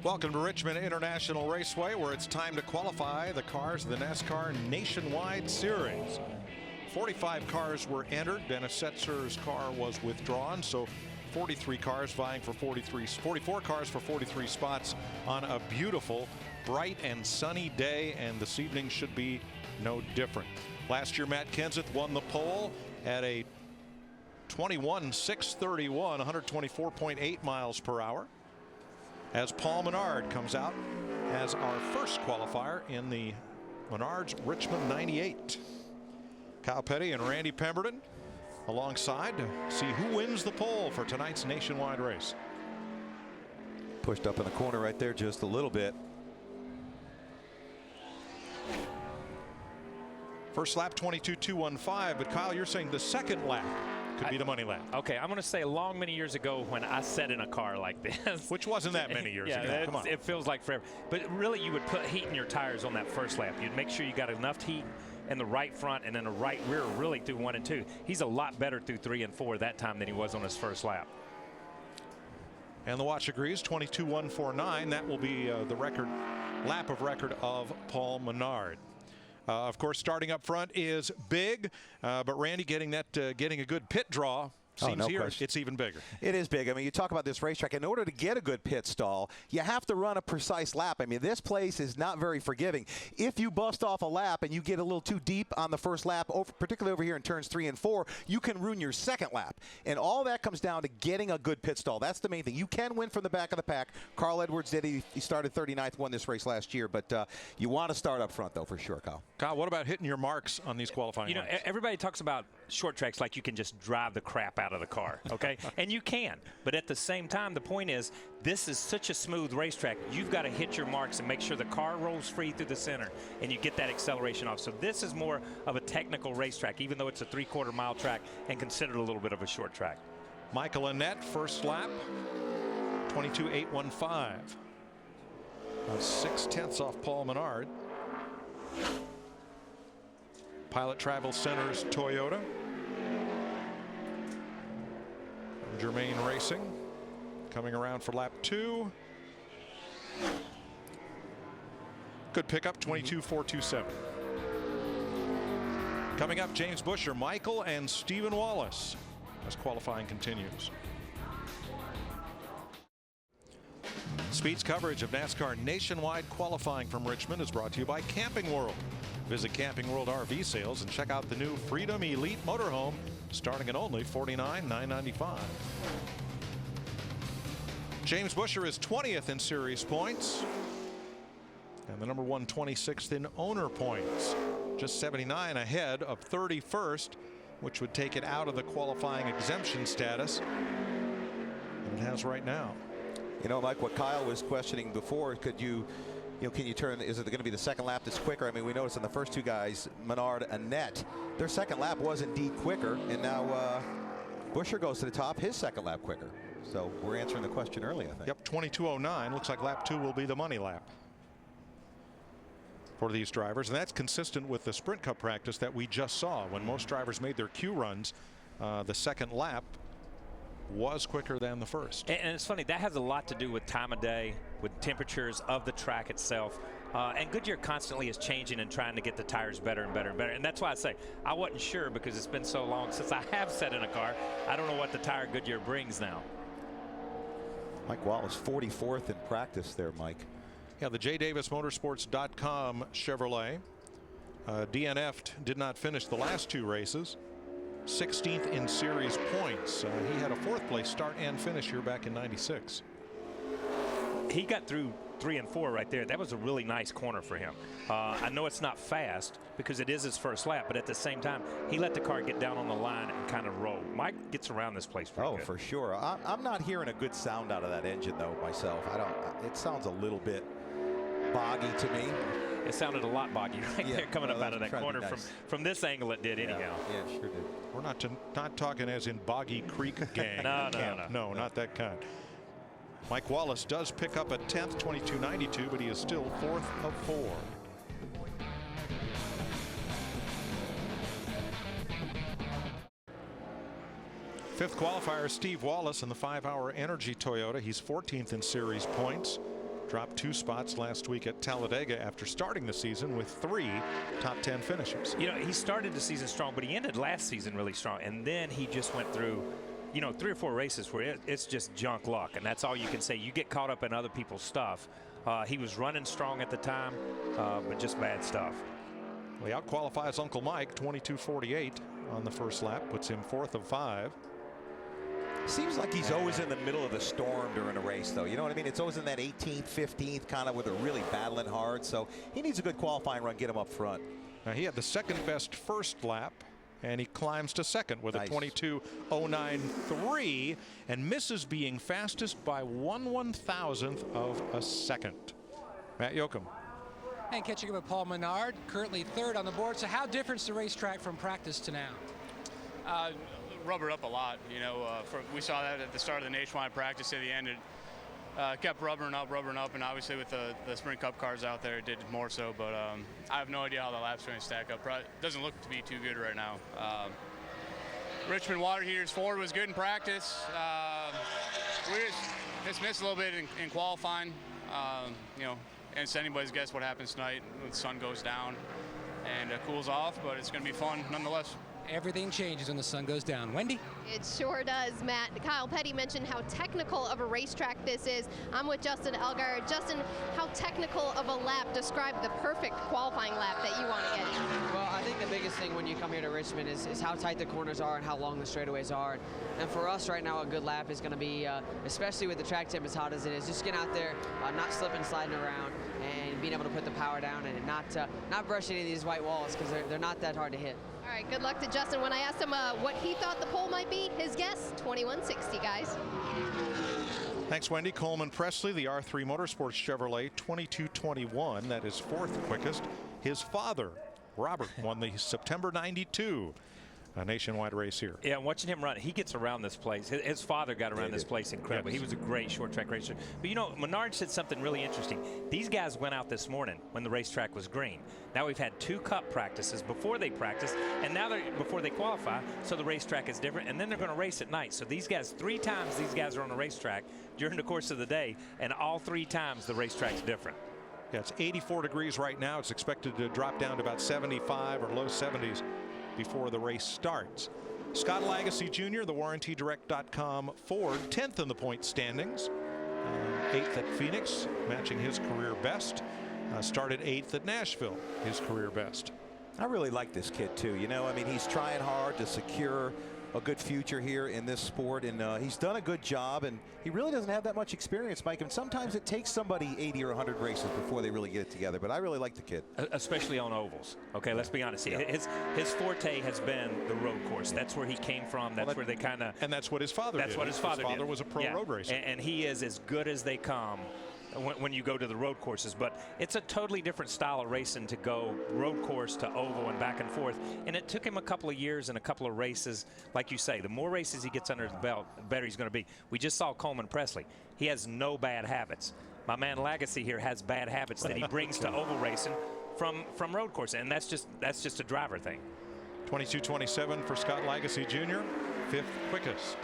Welcome to Richmond International Raceway, where it's time to qualify the cars of the NASCAR Nationwide Series. 45 cars were entered. Dennis Setzer's car was withdrawn, so 44 cars for 43 spots on a beautiful, bright and sunny day, and this evening should be no different. Last year, Matt Kenseth won the pole at a 21.631, 124.8 miles per hour, as Paul Menard comes out as our first qualifier in the Menards Richmond 98. Kyle Petty and Randy Pemberton alongside to see who wins the pole for tonight's nationwide race. Pushed up in the corner right there just a little bit. First lap 22.215, but Kyle, you're saying the second lap could be the money lap. Okay, I'm going to say long many years ago when I sat in a car like this. Which wasn't that many years ago. Come on. It feels like forever. But really, you would put heat in your tires on that first lap. You'd make sure you got enough heat in the right front and in the right rear really through 1 and 2. He's a lot better through 3 and 4 that time than he was on his first lap. And the watch agrees, 22.149. That will be the lap of record of Paul Menard. Of course, starting up front is big, but Randy getting a good pit draw. Seems here it's even bigger. It is big. I mean, you talk about this racetrack. In order to get a good pit stall, you have to run a precise lap. I mean, this place is not very forgiving. If you bust off a lap and you get a little too deep on the first lap, particularly over here in turns 3 and 4, you can ruin your second lap. And all that comes down to getting a good pit stall. That's the main thing. You can win from the back of the pack. Carl Edwards did. He started 39th, won this race last year. But you want to start up front, though, for sure, Kyle. Kyle, what about hitting your marks on these qualifying laps? Everybody talks about short tracks like you can just drive the crap out of the car, okay? And you can. But at the same time, the point is, this is such a smooth racetrack. You've got to hit your marks and make sure the car rolls free through the center and you get that acceleration off. So this is more of a technical racetrack, even though it's a 3/4 mile track and considered a little bit of a short track. Michael Annett, first lap, 22.815. 6/10 off Paul Menard. Pilot Travel Center's Toyota. Germain Racing coming around for lap 2. Good pickup, 22.427. Coming up, James Buescher, Michael and Stephen Wallace as qualifying continues. Speed's coverage of NASCAR nationwide qualifying from Richmond is brought to you by Camping World. Visit Camping World RV Sales and check out the new Freedom Elite motorhome starting at only $49,995. James Buescher is 20th in series points and the number 126th in owner points. Just 79 ahead of 31st, which would take it out of the qualifying exemption status that it has right now. You know, Mike, what Kyle was questioning before, can you turn, is it going to be the second lap that's quicker? I mean, we noticed in the first two guys, Menard and Annett, their second lap was indeed quicker, and now Buescher goes to the top, his second lap quicker. So we're answering the question early, I think. Yep, 22.09. Looks like lap 2 will be the money lap for these drivers, and that's consistent with the Sprint Cup practice that we just saw. When most drivers made their Q runs, the second lap was quicker than the first. And it's funny, that has a lot to do with time of day, with temperatures of the track itself. And Goodyear constantly is changing and trying to get the tires better and better and better. And that's why I say I wasn't sure, because it's been so long since I have sat in a car. I don't know what the tire Goodyear brings now. Mike Wallace, 44th in practice there, Mike. Yeah, the jdavismotorsports.com Chevrolet DNF'd, did not finish the last 2 races. 16th in series points. He had a 4th place start and finish here back in '96. He got through 3 and 4 right there. That was a really nice corner for him. I know it's not fast because it is his first lap, but at the same time, he let the car get down on the line and kind of roll. Mike gets around this place pretty good. Oh, for sure. I'm not hearing a good sound out of that engine, though, myself. It sounds a little bit boggy to me. It sounded a lot boggy right there coming up out of that corner. Nice. From this angle it did anyhow. Yeah, sure did. We're not talking as in Boggy Creek gang. No, not that kind. Mike Wallace does pick up a 10th, 22.92, but he is still 4th of 4. Fifth qualifier, Steve Wallace in the 5-Hour Energy Toyota. He's 14th in series points. Dropped 2 spots last week at Talladega after starting the season with 3 top 10 finishes. You know, he started the season strong, but he ended last season really strong. And then he just went through, you know, 3 or 4 races where it's just junk luck. And that's all you can say. You get caught up in other people's stuff. He was running strong at the time, but just bad stuff. Well, he out-qualifies Uncle Mike 22:48 on the first lap, puts him 4th of 5. Seems like he's always in the middle of the storm during a race, though. You know what I mean? It's always in that 18th, 15th, kind of where they're really battling hard. So he needs a good qualifying run, get him up front. Now, he had the second best first lap, and he climbs to second with nice. a 22:09.3 and misses being fastest by 1/1000th of a second. Matt Yoakum. And catching up with Paul Menard, currently 3rd on the board. So how different is the racetrack from practice to now? Rubbered up a lot, you know. We saw that at the start of the nationwide practice. At the end, it kept rubbering up, and obviously with the Sprint Cup cars out there, it did more so. But I have no idea how the laps are going to stack up. It doesn't look to be too good right now. Richmond water heaters forward was good in practice. We just missed a little bit in qualifying. You know, and it's anybody's guess what happens tonight when the sun goes down and cools off. But it's going to be fun nonetheless. Everything changes when the sun goes down. Wendy? It sure does, Matt. Kyle Petty mentioned how technical of a racetrack this is. I'm with Justin Elgar. Justin, how technical of a lap? Describe the perfect qualifying lap that you want to get in. Well, I think the biggest thing when you come here to Richmond is how tight the corners are and how long the straightaways are. And for us right now, a good lap is going to be, especially with the track temp as hot as it is, just getting out there, not slipping, sliding around, and being able to put the power down and not brush any of these white walls because they're not that hard to hit. All right, good luck to Justin. When I asked him what he thought the pole might be, his guess, 2160, guys. Thanks, Wendy. Coleman Presley, the R3 Motorsports Chevrolet, 22:21. That is 4th quickest. His father, Robert, won the September '92 nationwide race here. Yeah, watching him run, he gets around this place. His father got around this place incredibly. Yes. He was a great short track racer. But you know, Menard said something really interesting. These guys went out this morning when the racetrack was green. Now we've had 2 cup practices before they practice, and now before they qualify, so the racetrack is different, and then they're going to race at night. So these guys, 3 times these guys are on the racetrack during the course of the day, and all 3 times the racetrack's different. Yeah, it's 84 degrees right now. It's expected to drop down to about 75 or low 70s before the race starts. Scott Lagasse Jr., the WarrantyDirect.com Ford, 10th in the point standings. 8th at Phoenix, matching his career best. Started 8th at Nashville, his career best. I really like this kid, too. You know, I mean, he's trying hard to secure a good future here in this sport, and he's done a good job, and he really doesn't have that much experience, Mike, and sometimes it takes somebody 80 or 100 races before they really get it together, but I really like the kid. Especially on ovals. Okay, let's be honest. Yeah. His forte has been the road course. That's where he came from. That's where they kind of... And that's what his father did. That's what his father did. His father was a pro road racer. And he is as good as they come when you go to the road courses, but it's a totally different style of racing to go road course to oval and back and forth, and it took him a couple of years and a couple of races. Like you say, the more races he gets under the belt, the better he's going to be. We just saw Coleman Presley. He has no bad habits. My man Lagasse here has bad habits that he brings to oval racing from road course, and that's just a driver thing. 22:27 for Scott Lagasse Jr., 5th quickest.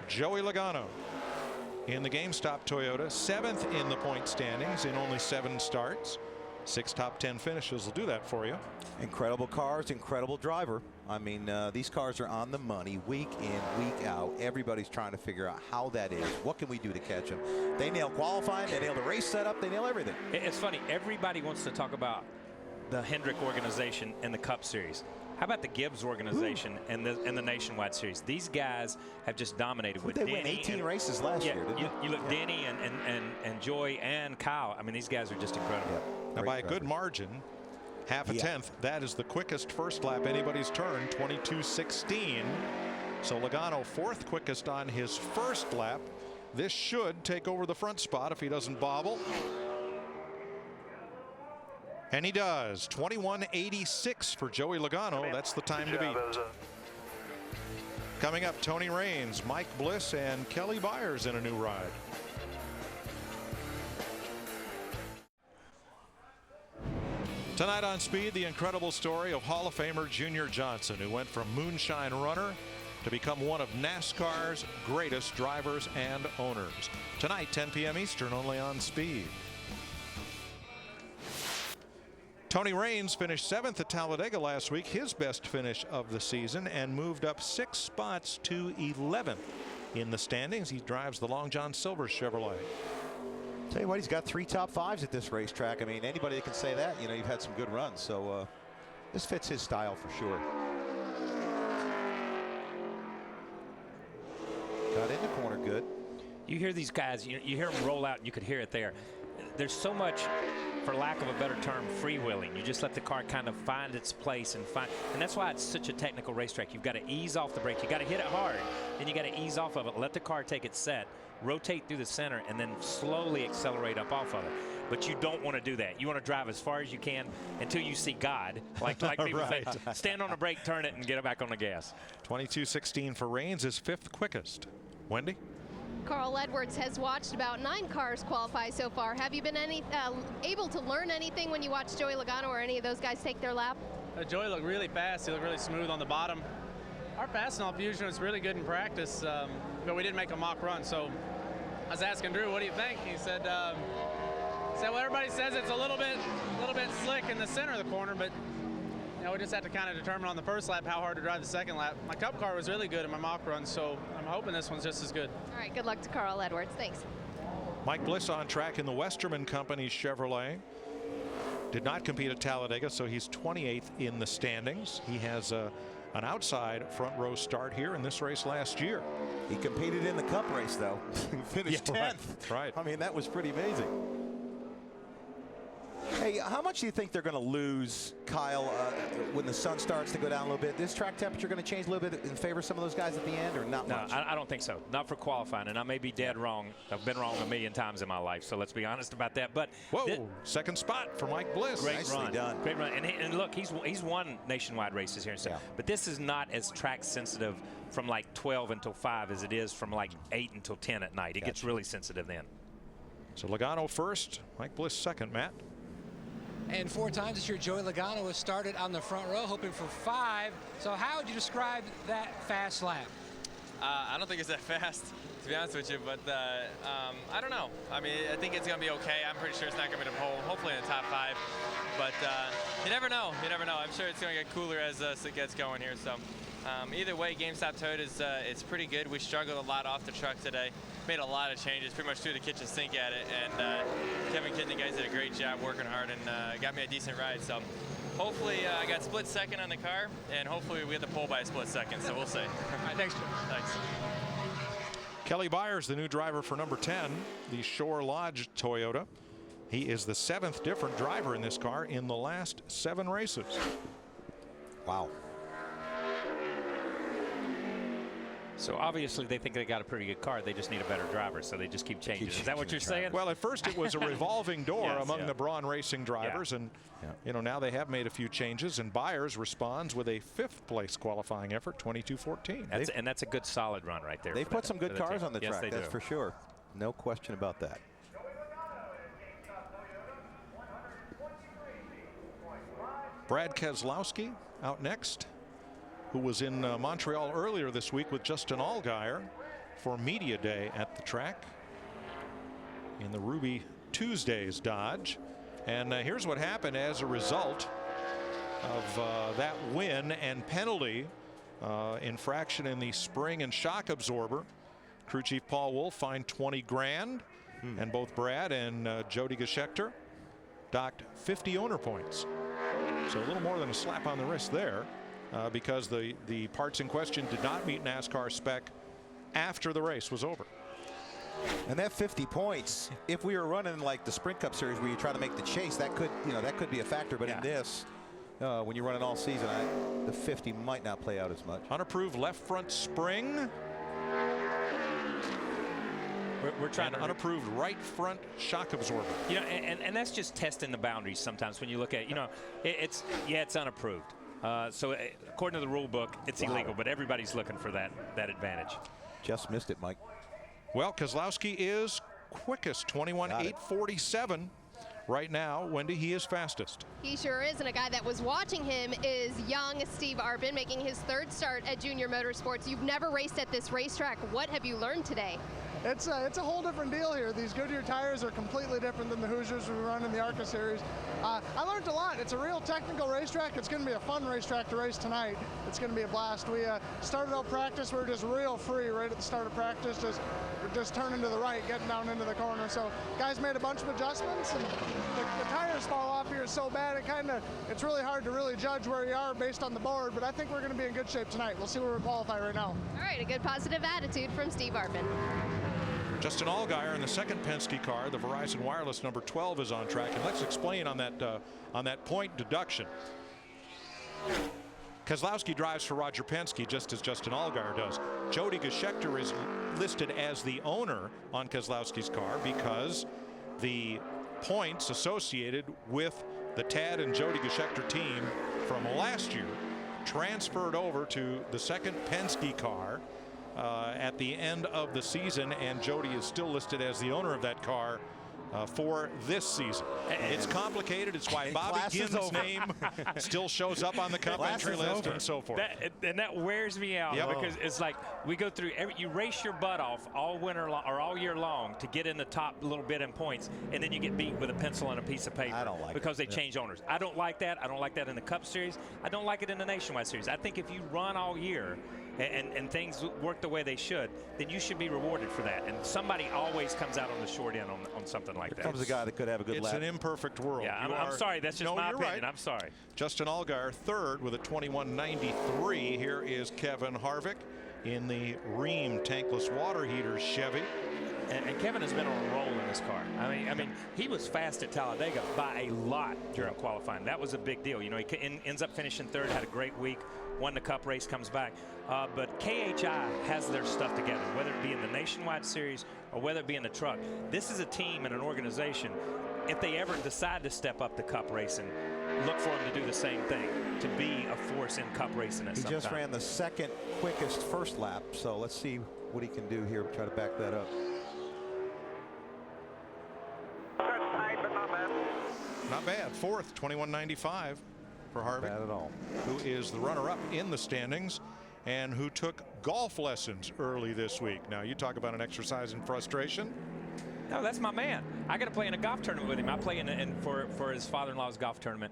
Joey Logano in the GameStop Toyota, 7th in the point standings in only 7 starts. 6 top 10 finishes will do that for you. Incredible cars, incredible driver. I mean, these cars are on the money week in, week out. Everybody's trying to figure out how that is. What can we do to catch them? They nail qualifying, they nail the race setup, they nail everything. It's funny, everybody wants to talk about the Hendrick organization and the Cup Series. How about the Gibbs organization and the Nationwide Series? These guys have just dominated with Danny. They won 18 races last year, didn't they? You look, Danny and Joy and Kyle. I mean, these guys are just incredible. Yeah. Now, by a good margin, half a tenth, that is the quickest first lap anybody's turned, 22:16. So Logano 4th quickest on his first lap. This should take over the front spot if he doesn't bobble. And he does. 21:86 for Joey Logano. That's the time to beat. Coming up, Tony Raines, Mike Bliss, and Kelly Byers in a new ride. Tonight on Speed, the incredible story of Hall of Famer Junior Johnson, who went from moonshine runner to become one of NASCAR's greatest drivers and owners. Tonight, 10 p.m. Eastern, only on Speed. Tony Raines finished 7th at Talladega last week, his best finish of the season, and moved up 6 spots to 11th in the standings. He drives the Long John Silver Chevrolet. Tell you what, he's got 3 top 5s at this racetrack. I mean, anybody that can say that, you know, you've had some good runs. So this fits his style for sure. Got in the corner good. You hear these guys, you hear them roll out, and you could hear it there. There's so much, for lack of a better term, freewheeling. You just let the car kind of find its place and that's why it's such a technical racetrack. You've got to ease off the brake. You got to hit it hard, then you got to ease off of it. Let the car take its set, rotate through the center, and then slowly accelerate up off of it. But you don't want to do that. You want to drive as far as you can until you see God, like people say. Stand on the brake, turn it, and get it back on the gas. 22.16 for Raines, is 5th quickest. Wendy? Carl Edwards has watched about 9 cars qualify so far. Have you been able to learn anything when you watch Joey Logano or any of those guys take their lap? Joey looked really fast. He looked really smooth on the bottom. Our fastenal fusion was really good in practice, but we didn't make a mock run. So I was asking Drew, what do you think? He said, well, everybody says it's a little bit slick in the center of the corner, but you know, we just have to kind of determine on the first lap how hard to drive the second lap. My Cup car was really good in my mock run, so I'm hoping this one's just as good. All right, good luck to Carl Edwards. Thanks. Mike Bliss on track in the Westerman Company Chevrolet. Did not compete at Talladega, so he's 28th in the standings. He has an outside front row start here in this race last year. He competed in the Cup race, though. He finished 10th. Right. I mean, that was pretty amazing. Hey, how much do you think they're going to lose, Kyle, when the sun starts to go down a little bit? This track temperature going to change a little bit in favor of some of those guys at the end, or not much? No, I don't think so. Not for qualifying, and I may be dead wrong. I've been wrong a million times in my life, so let's be honest about that. But whoa, second spot for Mike Bliss. Great Nicely run. done. Great run. And look, he's won nationwide races here and stuff. Yeah. But this is not as track sensitive from like 12 until 5 as it is from like 8 until 10 at night. It gets really sensitive then. So Logano first, Mike Bliss second. Matt? And 4 times this year, Joey Logano has started on the front row, hoping for 5. So how would you describe that fast lap? I don't think it's that fast, to be honest with you, but I don't know. I mean, I think it's going to be okay. I'm pretty sure it's not going to be the pole, hopefully in the top 5. But you never know. You never know. I'm sure it's going to get cooler as it gets going here. So either way, GameStop Toyota is it's pretty good. We struggled a lot off the truck today. Made a lot of changes, pretty much threw the kitchen sink at it. And Kevin Kidd and the guys did a great job working hard and got me a decent ride. So hopefully I got split second on the car, and hopefully we get the pole by a split second. So we'll see. All right, thanks, Joe. Thanks. Kelly Byers, the new driver for number 10, the Shore Lodge Toyota. He is the 7th different driver in this car in the last 7 races. Wow. So obviously they think they got a pretty good car. They just need a better driver, so they just keep changing. Is that what you're saying? Well, at first it was a revolving door Yes, among yeah. the Braun Racing drivers, and you know, now they have made a few changes, and Byers responds with a 5th place qualifying effort, 22.14. And that's a good solid run right there. They've put some good cars on the yes, track, they that's do. for sure. No question about that. Brad Keselowski out next, who was in Montreal earlier this week with Justin Allgaier for Media Day at the track in the Ruby Tuesdays Dodge. And here's what happened as a result of that win and penalty infraction in the spring and shock absorber. Crew Chief Paul Wolf fined 20 grand, and both Brad and Jody Geschechter docked 50 owner points. So a little more than a slap on the wrist there, because the parts in question did not meet NASCAR spec after the race was over. And that 50 points, if we were running like the Sprint Cup Series where you try to make the chase, that could, you know, that could be a factor. But in this, when you're running all season, the 50 might not play out as much. Unapproved left front spring. We're trying to unapproved right front shock absorber. You know, and that's just testing the boundaries sometimes when you look at, you know, it's unapproved. So according to the rule book, it's illegal, but everybody's looking for that advantage. Just missed it, Mike. Well, Keselowski is quickest, 21.847. right now, Wendy, he is fastest. He sure is, and a guy that was watching him is young Steve Arbin, making his 3rd start at Junior Motorsports. You've never raced at this racetrack. What have you learned today? It's a whole different deal here. These Goodyear tires are completely different than the Hoosiers we run in the ARCA series. I learned a lot. It's a real technical racetrack. It's going to be a fun racetrack to race tonight. It's going to be a blast. We started out practice. We were just real free right at the start of practice, just turning to the right, getting down into the corner. So guys made a bunch of adjustments, and the tires fall off here so bad it's really hard to really judge where you are based on the board, but I think we're going to be in good shape tonight. We'll see where we qualify right now. All right, a good positive attitude from Steve Arbin. Justin Allgaier in the second Penske car. The Verizon Wireless number 12 is on track, and let's explain on that point deduction. Keselowski drives for Roger Penske just as Justin Allgaier does. Jody Geschecter is listed as the owner on Keselowski's car because the points associated with the Tad and Jody Geschecter team from last year transferred over to the second Penske car at the end of the season, and Jody is still listed as the owner of that car for this season. It's complicated. It's why Bobby Ginn's name still shows up on the Cup entry list and so forth. That wears me out because it's like we go through you race your butt off all winter or all year long to get in the top little bit in points, and then you get beat with a pencil and a piece of paper. I don't like because they change owners. I don't like that. I don't like that in the Cup Series. I don't like it in the Nationwide Series. I think if you run all year and things work the way they should, then you should be rewarded for that. And somebody always comes out on the short end on something like that. Here comes a guy that could have a good lap. It's an imperfect world. Yeah, I'm sorry. That's just my opinion. Right. I'm sorry. Justin Allgaier third with a 21.93. Here is Kevin Harvick in the Rheem tankless water heater Chevy. And Kevin has been on a roll in this car. I mean, he was fast at Talladega by a lot during qualifying. That was a big deal. You know, he ends up finishing 3rd, had a great week, won the Cup race, comes back. But KHI has their stuff together, whether it be in the Nationwide Series or whether it be in the truck. This is a team and an organization. If they ever decide to step up the Cup racing, look for them to do the same thing, to be a force in Cup racing at some time. He just ran the 2nd quickest first lap, so let's see what he can do here. Try to back that up. Not bad. 4th, 21.95 for Harvick. Bad at all. Who is the runner-up in the standings and who took golf lessons early this week. Now, you talk about an exercise in frustration. No, that's my man. I got to play in a golf tournament with him. I play for his father-in-law's golf tournament.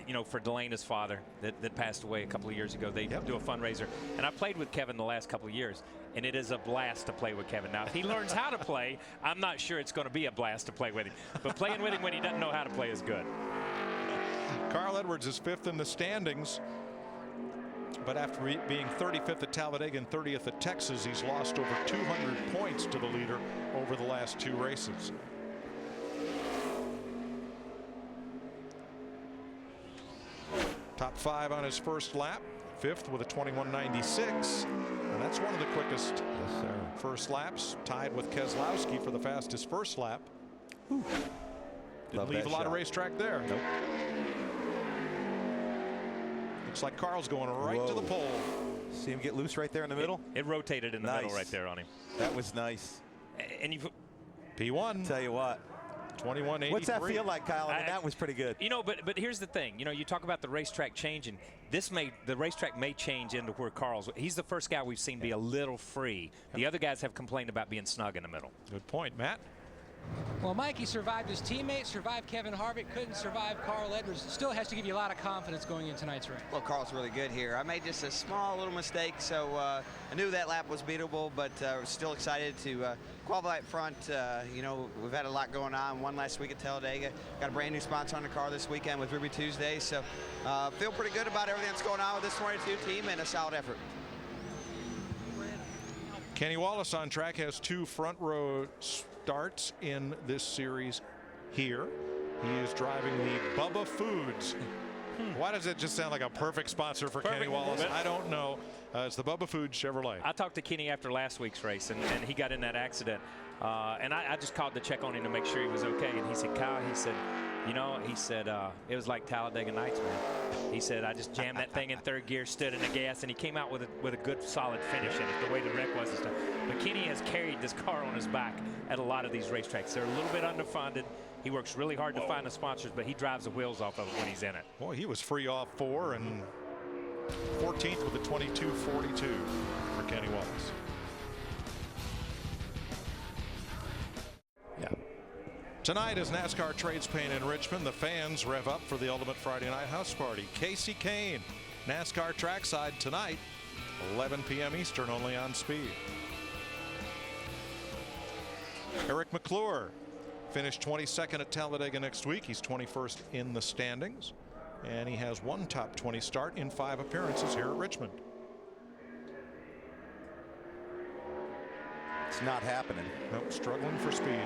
You know, for Delena's father that passed away a couple of years ago. They do a fundraiser. And I played with Kevin the last couple of years, and it is a blast to play with Kevin. Now, if he learns how to play, I'm not sure it's going to be a blast to play with him. But playing with him when he doesn't know how to play is good. Carl Edwards is 5th in the standings. But after being 35th at Talladega and 30th at Texas, he's lost over 200 points to the leader over the last 2 races. Top 5 on his first lap. 5th with a 21.96. And that's one of the quickest first laps, tied with Keselowski for the fastest first lap. Didn't leave a lot of racetrack there. Nope. Looks like Carl's going right to the pole. See him get loose right there in the middle? It rotated in the middle right there on him. That was nice. And you P1. Tell you what. 21.83. What's that feel like, Kyle? I mean, that was pretty good. You know, but here's the thing. You know, you talk about the racetrack changing. The racetrack may change into where Carl's. He's the first guy we've seen be a little free. The other guys have complained about being snug in the middle. Good point, Matt. Well, Mikey survived his teammate, survived Kevin Harvick, couldn't survive Carl Edwards. Still has to give you a lot of confidence going in tonight's race. Well, Carl's really good here. I made just a small little mistake, so I knew that lap was beatable, but was still excited to qualify up front. You know, we've had a lot going on. Won last week at Talladega. Got a brand new sponsor on the car this weekend with Ruby Tuesday, so feel pretty good about everything that's going on with this 22 team and a solid effort. Kenny Wallace on track has 2 front row starts in this series here. He is driving the Bubba Foods. Why does it just sound like a perfect sponsor for Kenny Wallace? I don't know. It's the Bubba Foods Chevrolet. I talked to Kenny after last week's race, and he got in that accident. And I just called to check on him to make sure he was okay. And he said, Kyle, he said, You know, he said it was like Talladega Nights, man. He said, I just jammed that thing in third gear, stood in the gas, and he came out with a good, solid finish in it, the way the wreck was and stuff. But Kenny has carried this car on his back at a lot of these racetracks. They're a little bit underfunded. He works really hard to find the sponsors, but he drives the wheels off of it when he's in it. Boy, he was free off 4 and 14th with a 22.42 for Kenny Wallace. Yeah. Tonight, as NASCAR trades paint in Richmond, the fans rev up for the ultimate Friday night house party. Casey Kane, NASCAR trackside tonight, 11 p.m. Eastern, only on Speed. Eric McClure finished 22nd at Talladega next week. He's 21st in the standings, and he has one top 20 start in 5 appearances here at Richmond. It's not happening. Nope, struggling for speed.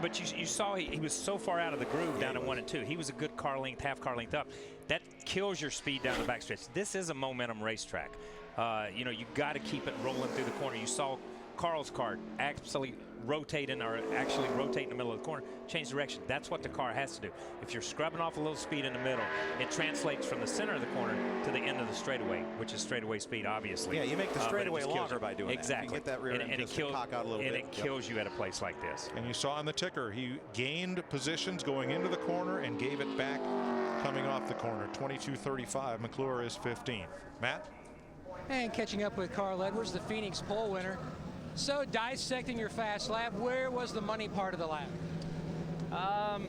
But you saw he was so far out of the groove down at 1 and 2. He was a good car length, half car length up. That kills your speed down the backstretch. This is a momentum racetrack. You know, you got to keep it rolling through the corner. You saw Carl's car actually rotate in the middle of the corner, change direction. That's what the car has to do. If you're scrubbing off a little speed in the middle, it translates from the center of the corner to the end of the straightaway, which is straightaway speed, obviously. Yeah, you make the straightaway longer by doing exactly. that. Exactly. Get that rear end just to cock out a little bit. And it kills you at a place like this. And you saw on the ticker, he gained positions going into the corner and gave it back coming off the corner. 22.35. McClure is 15th. Matt? And catching up with Carl Edwards, the Phoenix pole winner. So dissecting your fast lap, where was the money part of the lap? I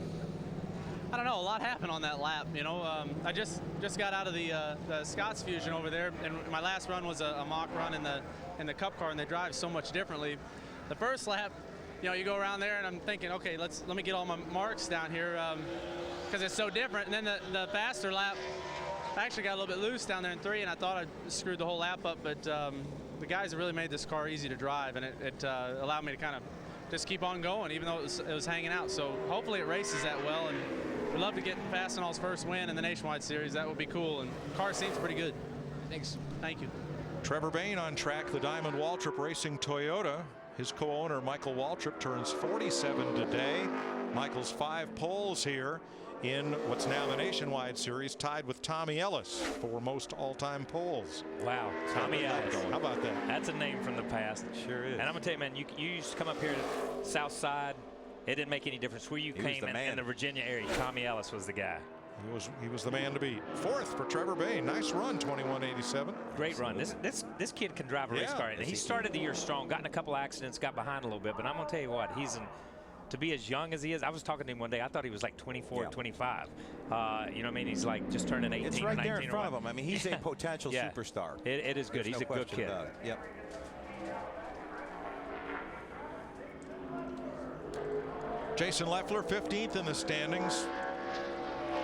don't know. A lot happened on that lap. You know, I just got out of the Scott's Fusion over there, and my last run was a mock run in the Cup car, and they drive so much differently. The first lap, you know, you go around there, and I'm thinking, okay, let me get all my marks down here because it's so different. And then the faster lap, I actually got a little bit loose down there in 3, and I thought I screwed the whole lap up, but the guys have really made this car easy to drive, and it allowed me to kind of just keep on going, even though it was hanging out. So hopefully it races that well, and we'd love to get Fastenal's first win in the Nationwide Series. That would be cool, and the car seems pretty good. Thanks. Thank you. Trevor Bayne on track, the Diamond Waltrip Racing Toyota. His co-owner Michael Waltrip turns 47 today. Michael's 5 poles here in what's now the Nationwide Series, tied with Tommy Ellis for most all-time poles. Wow, Tommy Ellis. How about that? That's a name from the past. It sure is. And I'm gonna tell you, man, you used to come up here to South Side. It didn't make any difference where you came in the Virginia area. Tommy Ellis was the guy. He was the man to beat. 4th for Trevor Bayne. Nice run, 21.87. Great run. This kid can drive a race car. He started the year strong, got in a couple accidents, got behind a little bit, but I'm gonna tell you what, to be as young as he is, I was talking to him one day. I thought he was like 24, 25. You know what I mean? He's like just turning 18 it's or right 19 there in front of him. I mean, he's a potential superstar. It is good. There's He's no a good kid. about it. Yep. Jason Leffler, 15th in the standings.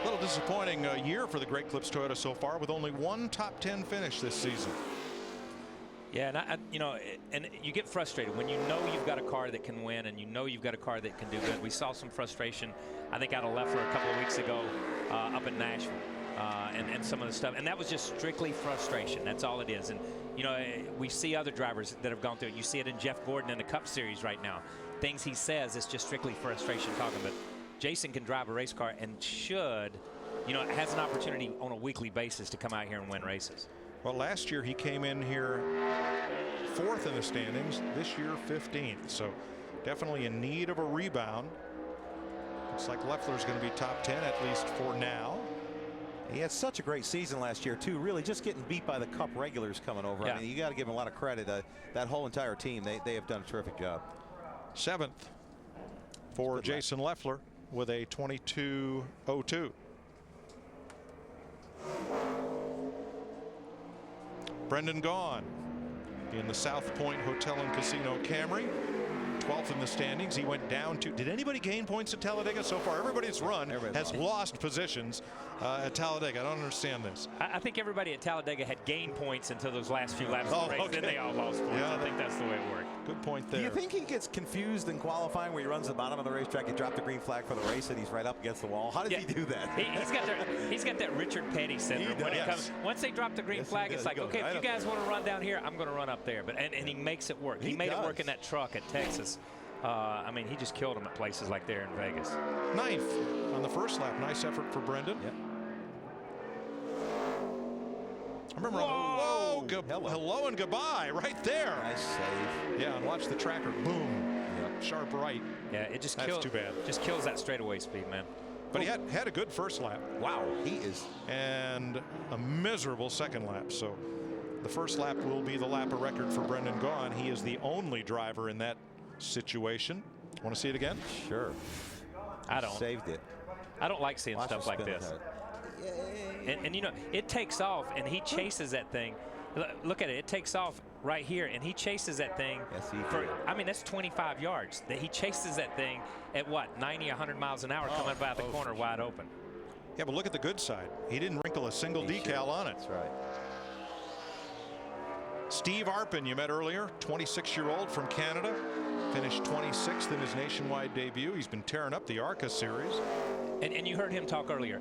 A little disappointing year for the Great Clips Toyota so far, with only 1 top 10 finish this season. Yeah, and you know, and you get frustrated when you know you've got a car that can win, and you know you've got a car that can do good. We saw some frustration, I think, out of Leffler a couple of weeks ago up in Nashville, and some of the stuff, and that was just strictly frustration. That's all it is. And you know, we see other drivers that have gone through it. You see it in Jeff Gordon in the Cup Series right now. Things he says, it's just strictly frustration talking. But Jason can drive a race car and should, you know, has an opportunity on a weekly basis to come out here and win races. Well, last year he came in here 4th in the standings. This year 15th. So definitely in need of a rebound. Looks like Leffler's going to be top 10 at least for now. He had such a great season last year too. Really, just getting beat by the Cup regulars coming over. Yeah. I mean, you got to give him a lot of credit. That whole entire team, they have done a terrific job. 7th for Jason Leffler with a 22.02. Brendan Gaughan in the South Point Hotel and Casino Camry, 12th in the standings. He went down to, did anybody gain points at Talladega so far? Everybody's run has lost positions at Talladega. I don't understand this. I think everybody at Talladega had gained points until those last few laps of the race. Okay. Then they all lost points. Yeah, I think that's the way it worked. Good point there. Do you think he gets confused in qualifying where he runs the bottom of the racetrack? He dropped the green flag for the race and he's right up against the wall. How does he do that? He's got that Richard Petty syndrome. When it comes, once they drop the green flag, it's like, okay, if you guys want to run down here, I'm going to run up there. But and he makes it work. He made it work in that truck at Texas. I mean, he just killed them at places like there in Vegas. 9th on the first lap. Nice effort for Brendan. Yep. I remember hello and goodbye right there. Nice save. Yeah, and watch the tracker. Boom. Yep. Sharp right. Yeah, it just That's too bad. Just kills that straightaway speed, man. But he had a good first lap. Wow, he is. And a miserable second lap. So the first lap will be the lap of record for Brendan Gaughan. He is the only driver in that situation. Want to see it again? Sure. I don't. Saved it. I don't like seeing stuff like this. And you know, it takes off and he chases that thing. Look at it. It takes off right here and he chases that thing. Yes, he for, did. I mean, that's 25 yards. That he chases that thing at what, 90, 100 miles an hour coming about the corner wide open. Yeah, but look at the good side. He didn't wrinkle a single decal on it. That's right. Steve Arpin, you met earlier, 26-year-old from Canada, finished 26th in his nationwide debut. He's been tearing up the ARCA series. And you heard him talk earlier.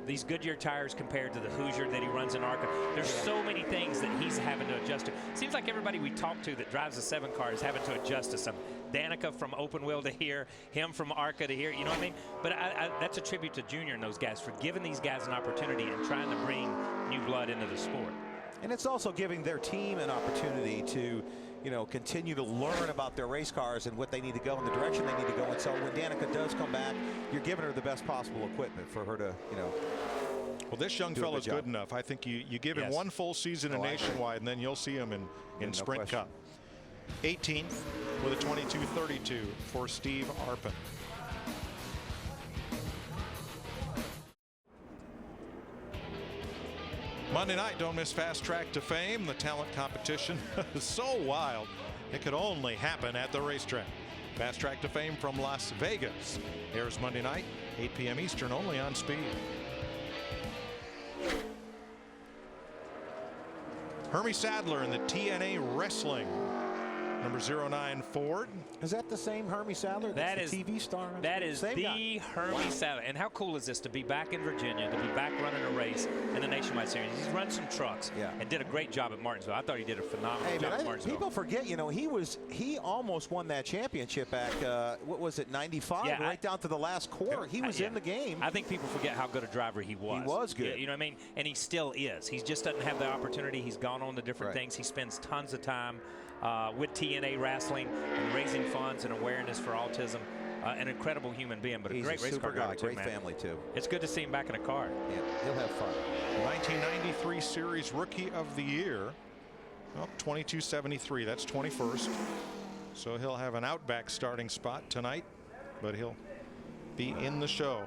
These Goodyear tires compared to the Hoosier that he runs in ARCA, there's so many things that he's having to adjust to. Seems like everybody we talk to that drives a 7 car is having to adjust to something. Danica from open wheel to here, him from ARCA to here, you know what I mean? But that's a tribute to Junior and those guys for giving these guys an opportunity and trying to bring new blood into the sport. And it's also giving their team an opportunity to, you know, continue to learn about their race cars and what they need to go in the direction they need to go. And so when Danica does come back, you're giving her the best possible equipment for her to, you know. Well, this young fella's good enough. I think you give him one full season in Nationwide, and then you'll see him in Sprint Cup. 18th with a 22.32 for Steve Arpin. Monday night, don't miss Fast Track to Fame. The talent competition is so wild, it could only happen at the racetrack. Fast Track to Fame from Las Vegas airs Monday night, 8 p.m. Eastern, only on Speed. Hermie Sadler in the TNA Wrestling. Number 09 Ford. Is that the same Hermie Sadler? That is the TV star. That is the Hermie Sadler. And how cool is this to be back in Virginia, to be back running a race in the Nationwide Series? He's run some trucks and did a great job at Martinsville. I thought he did a phenomenal job at Martinsville. People forget, you know, he almost won that championship back, what was it, 95, right down to the last quarter. He was in the game. I think people forget how good a driver he was. He was good. You know what I mean? And he still is. He just doesn't have the opportunity. He's gone on to different things. He spends tons of time with TNA Wrestling and raising funds and awareness for autism. An incredible human being, but a great race car driver too, great family too. It's good to see him back in a car. Yeah, he'll have fun. 1993 Series Rookie of the Year. Well, 22.73. That's 21st. So he'll have an Outback starting spot tonight, but he'll be in the show.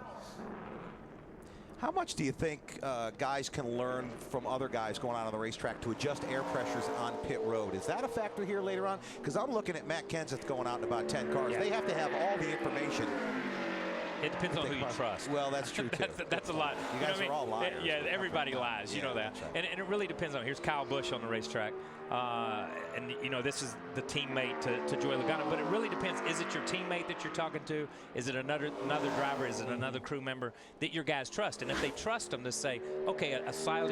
How much do you think guys can learn from other guys going out on the racetrack to adjust air pressures on pit road? Is that a factor here later on? Because I'm looking at Matt Kenseth going out in about 10 cars. They have to have all the information. It depends on who you trust. Well, that's true too. that's a lot. You guys are all liars. Yeah, everybody lies. You know that. Right. And it really depends on. Here's Kyle Busch on the racetrack, and you know this is the teammate to Joey Logano. But it really depends. Is it your teammate that you're talking to? Is it another driver? Is it another crew member that your guys trust? And if they trust them to say, okay, a slight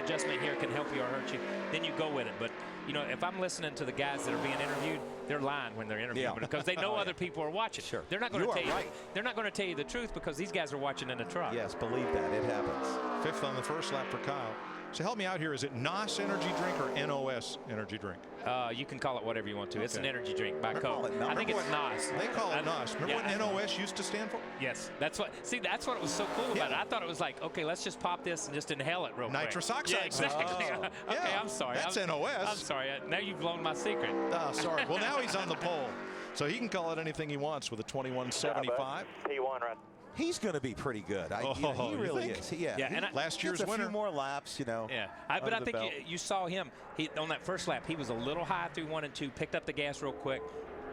adjustment here can help you or hurt you, then you go with it. But you know, if I'm listening to the guys that are being interviewed, they're lying when they're interviewed because they know other people are watching. Sure. They're not going to tell you. They're not going to tell you the truth because these guys are watching in the truck. Yes, believe that. It happens. 5th on the first lap for Kyle. So help me out here. Is it NOS energy drink or NOS energy drink? You can call it whatever you want to. It's an energy drink by Coke. I think it's NOS. They call it NOS. Remember what NOS used to stand for? Yes. That's what it was so cool about it. I thought it was like, okay, let's just pop this and just inhale it real quick. Nitrous oxide. Yeah, exactly. Okay, I'm sorry. That's NOS. I'm sorry. Now you've blown my secret. Oh, sorry. Well, now he's on the pole. So he can call it anything he wants with a 21.75. P1, right? He's going to be pretty good. He really is. And last year's winner. A few more laps, you know. Yeah, but I think you saw him. On that first lap, he was a little high through 1 and 2, picked up the gas real quick.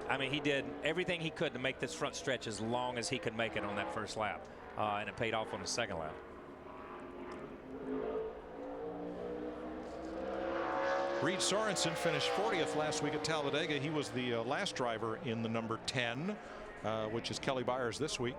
I mean, he did everything he could to make this front stretch as long as he could make it on that first lap, and it paid off on the second lap. Reed Sorensen finished 40th last week at Talladega. He was the last driver in the number 10, which is Kelly Byers this week.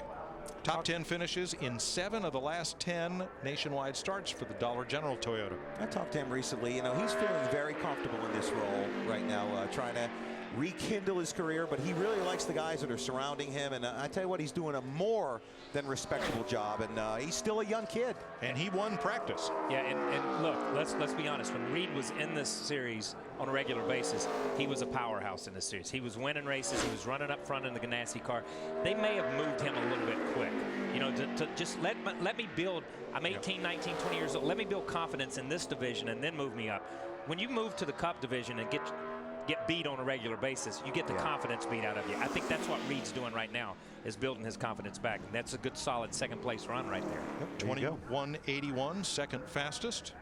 Top 10 finishes in 7 of the last 10 nationwide starts for the Dollar General Toyota. I talked to him recently. You know, he's feeling very comfortable in this role right now, trying to rekindle his career, but he really likes the guys that are surrounding him. And I tell you what, he's doing a more than respectable job, and he's still a young kid. And he won practice. Yeah, and look, let's be honest. When Reed was in this series on a regular basis, he was a powerhouse in this series. He was winning races. He was running up front in the Ganassi car. They may have moved him a little bit quick, you know, to just let me build. I'm 18, 19, 20 years old. Let me build confidence in this division and then move me up. When you move to the Cup division and get beat on a regular basis, you get the confidence beat out of you. I think that's what Reed's doing right now, is building his confidence back. And that's a good, solid second place run right there. Yep, 21.81, second fastest.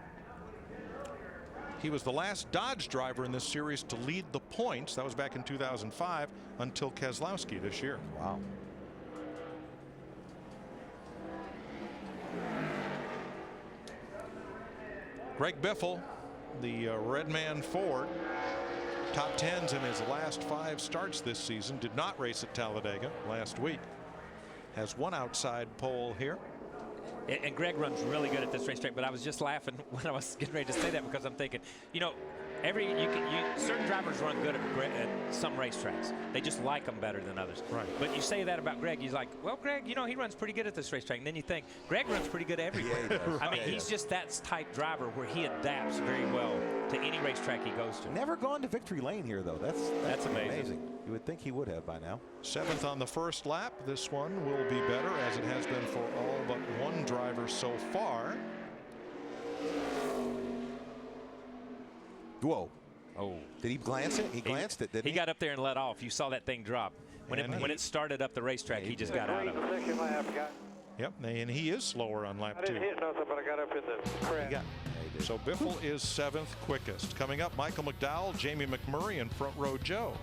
He was the last Dodge driver in this series to lead the points. That was back in 2005 until Keselowski this year. Wow. Greg Biffle, the Redman Ford, top 10s in his last 5 starts this season. Did not race at Talladega last week. Has one outside pole here. And Greg runs really good at this racetrack, but I was just laughing when I was getting ready to say that, because I'm thinking, you know, certain drivers run good at some racetracks. They just like them better than others. Right. But you say that about Greg, he's like, well, Greg, you know, he runs pretty good at this racetrack. And then you think, Greg runs pretty good everywhere. Yeah, he does. I mean, he's just that type driver where he adapts very well to any racetrack he goes to. Never gone to victory lane here, though. That's amazing. You would think he would have by now. 7th on the first lap. This one will be better, as it has been for all but one driver so far. Whoa. Oh. Did he glance it? He glanced it, didn't he? He got up there and let off. You saw that thing drop. When it started up the racetrack, he just got out of it. Yep, and he is slower on lap 2. I didn't hit nothing, but I got up in the crash. So Biffle is 7th quickest. Coming up, Michael McDowell, Jamie McMurray, and Front Row Joe.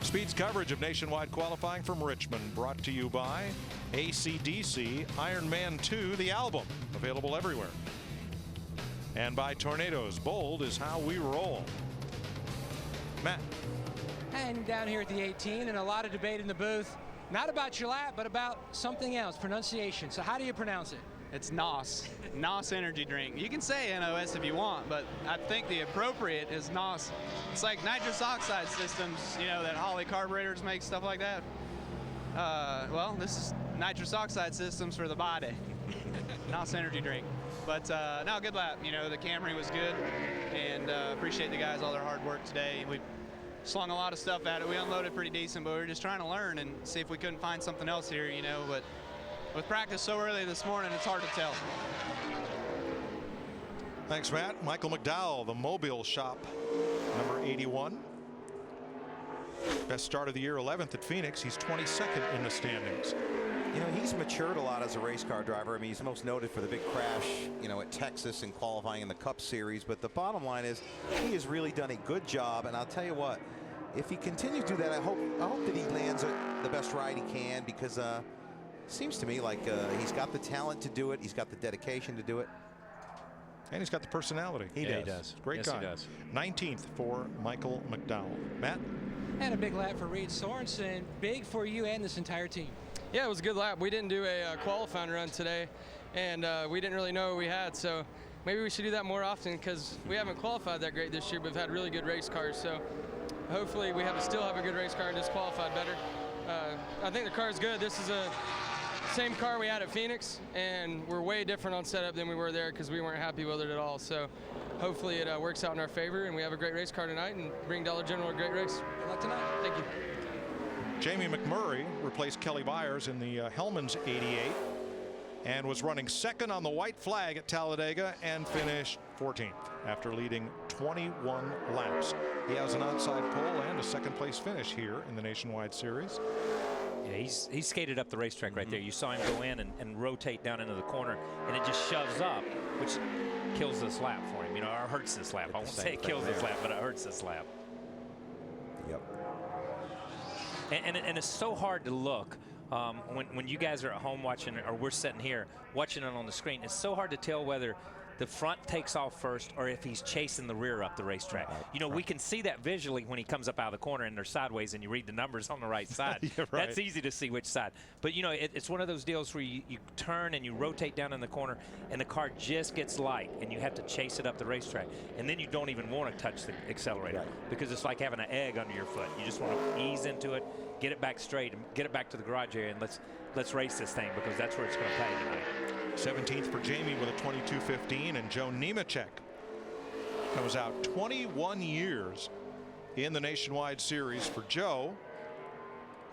Speed's coverage of nationwide qualifying from Richmond, brought to you by AC/DC Iron Man 2, the album, available everywhere. And by Tornadoes, bold is how we roll. Matt. And down here at the 18, and a lot of debate in the booth, not about your lap, but about something else, pronunciation. So how do you pronounce it? It's NOS. NOS energy drink. You can say NOS if you want, but I think the appropriate is NOS. It's like nitrous oxide systems, you know, that Holley carburetors make, stuff like that. Well, this is nitrous oxide systems for the body. NOS energy drink. But no, good lap. You know, the Camry was good, and appreciate the guys, all their hard work today. We slung a lot of stuff at it. We unloaded pretty decent, but we were just trying to learn and see if we couldn't find something else here, you know. But with practice so early this morning, it's hard to tell. Thanks, Matt. Michael McDowell, the Mobile Shop, number 81. Best start of the year, 11th at Phoenix. He's 22nd in the standings. You know, he's matured a lot as a race car driver. I mean, he's most noted for the big crash, you know, at Texas and qualifying in the Cup Series. But the bottom line is he has really done a good job. And I'll tell you what, if he continues to do that, I hope that he lands the best ride he can, because it seems to me like he's got the talent to do it. He's got the dedication to do it. And he's got the personality. He does. Great guy. He does. 19th for Michael McDowell. Matt? And a big lap for Reed Sorensen. Big for you and this entire team. Yeah, it was a good lap. We didn't do a qualifying run today, and we didn't really know what we had, so maybe we should do that more often, because we haven't qualified that great this year, but we've had really good race cars, so hopefully we still have a good race car and just qualified better. I think the car is good. This is the same car we had at Phoenix, and we're way different on setup than we were there because we weren't happy with it at all, so hopefully it works out in our favor and we have a great race car tonight and bring Dollar General a great race. Good luck tonight. Thank you. Jamie McMurray replaced Kelly Byers in the Hellman's 88 and was running second on the white flag at Talladega and finished 14th after leading 21 laps. He has an outside pole and a second place finish here in the Nationwide Series. Yeah, he skated up the racetrack right there. You saw him go in and rotate down into the corner, and it just shoves up, which kills this lap for him, you know, or hurts this lap. I won't say it kills this lap, but it hurts this lap. Yep. And it's so hard to look when you guys are at home watching, or we're sitting here watching it on the screen. It's so hard to tell whether the front takes off first or if he's chasing the rear up the racetrack. You know, we can see that visually when he comes up out of the corner and they're sideways and you read the numbers on the right side. Right. That's easy to see which side. But, you know, it's one of those deals where you turn and you rotate down in the corner and the car just gets light and you have to chase it up the racetrack. And then you don't even want to touch the accelerator because it's like having an egg under your foot. You just want to ease into it, get it back straight, and get it back to the garage area, and let's race this thing because that's where it's going to pay tonight. 17th for Jamie with a 22.15, and Joe Nemechek comes out 21 years in the Nationwide Series for Joe,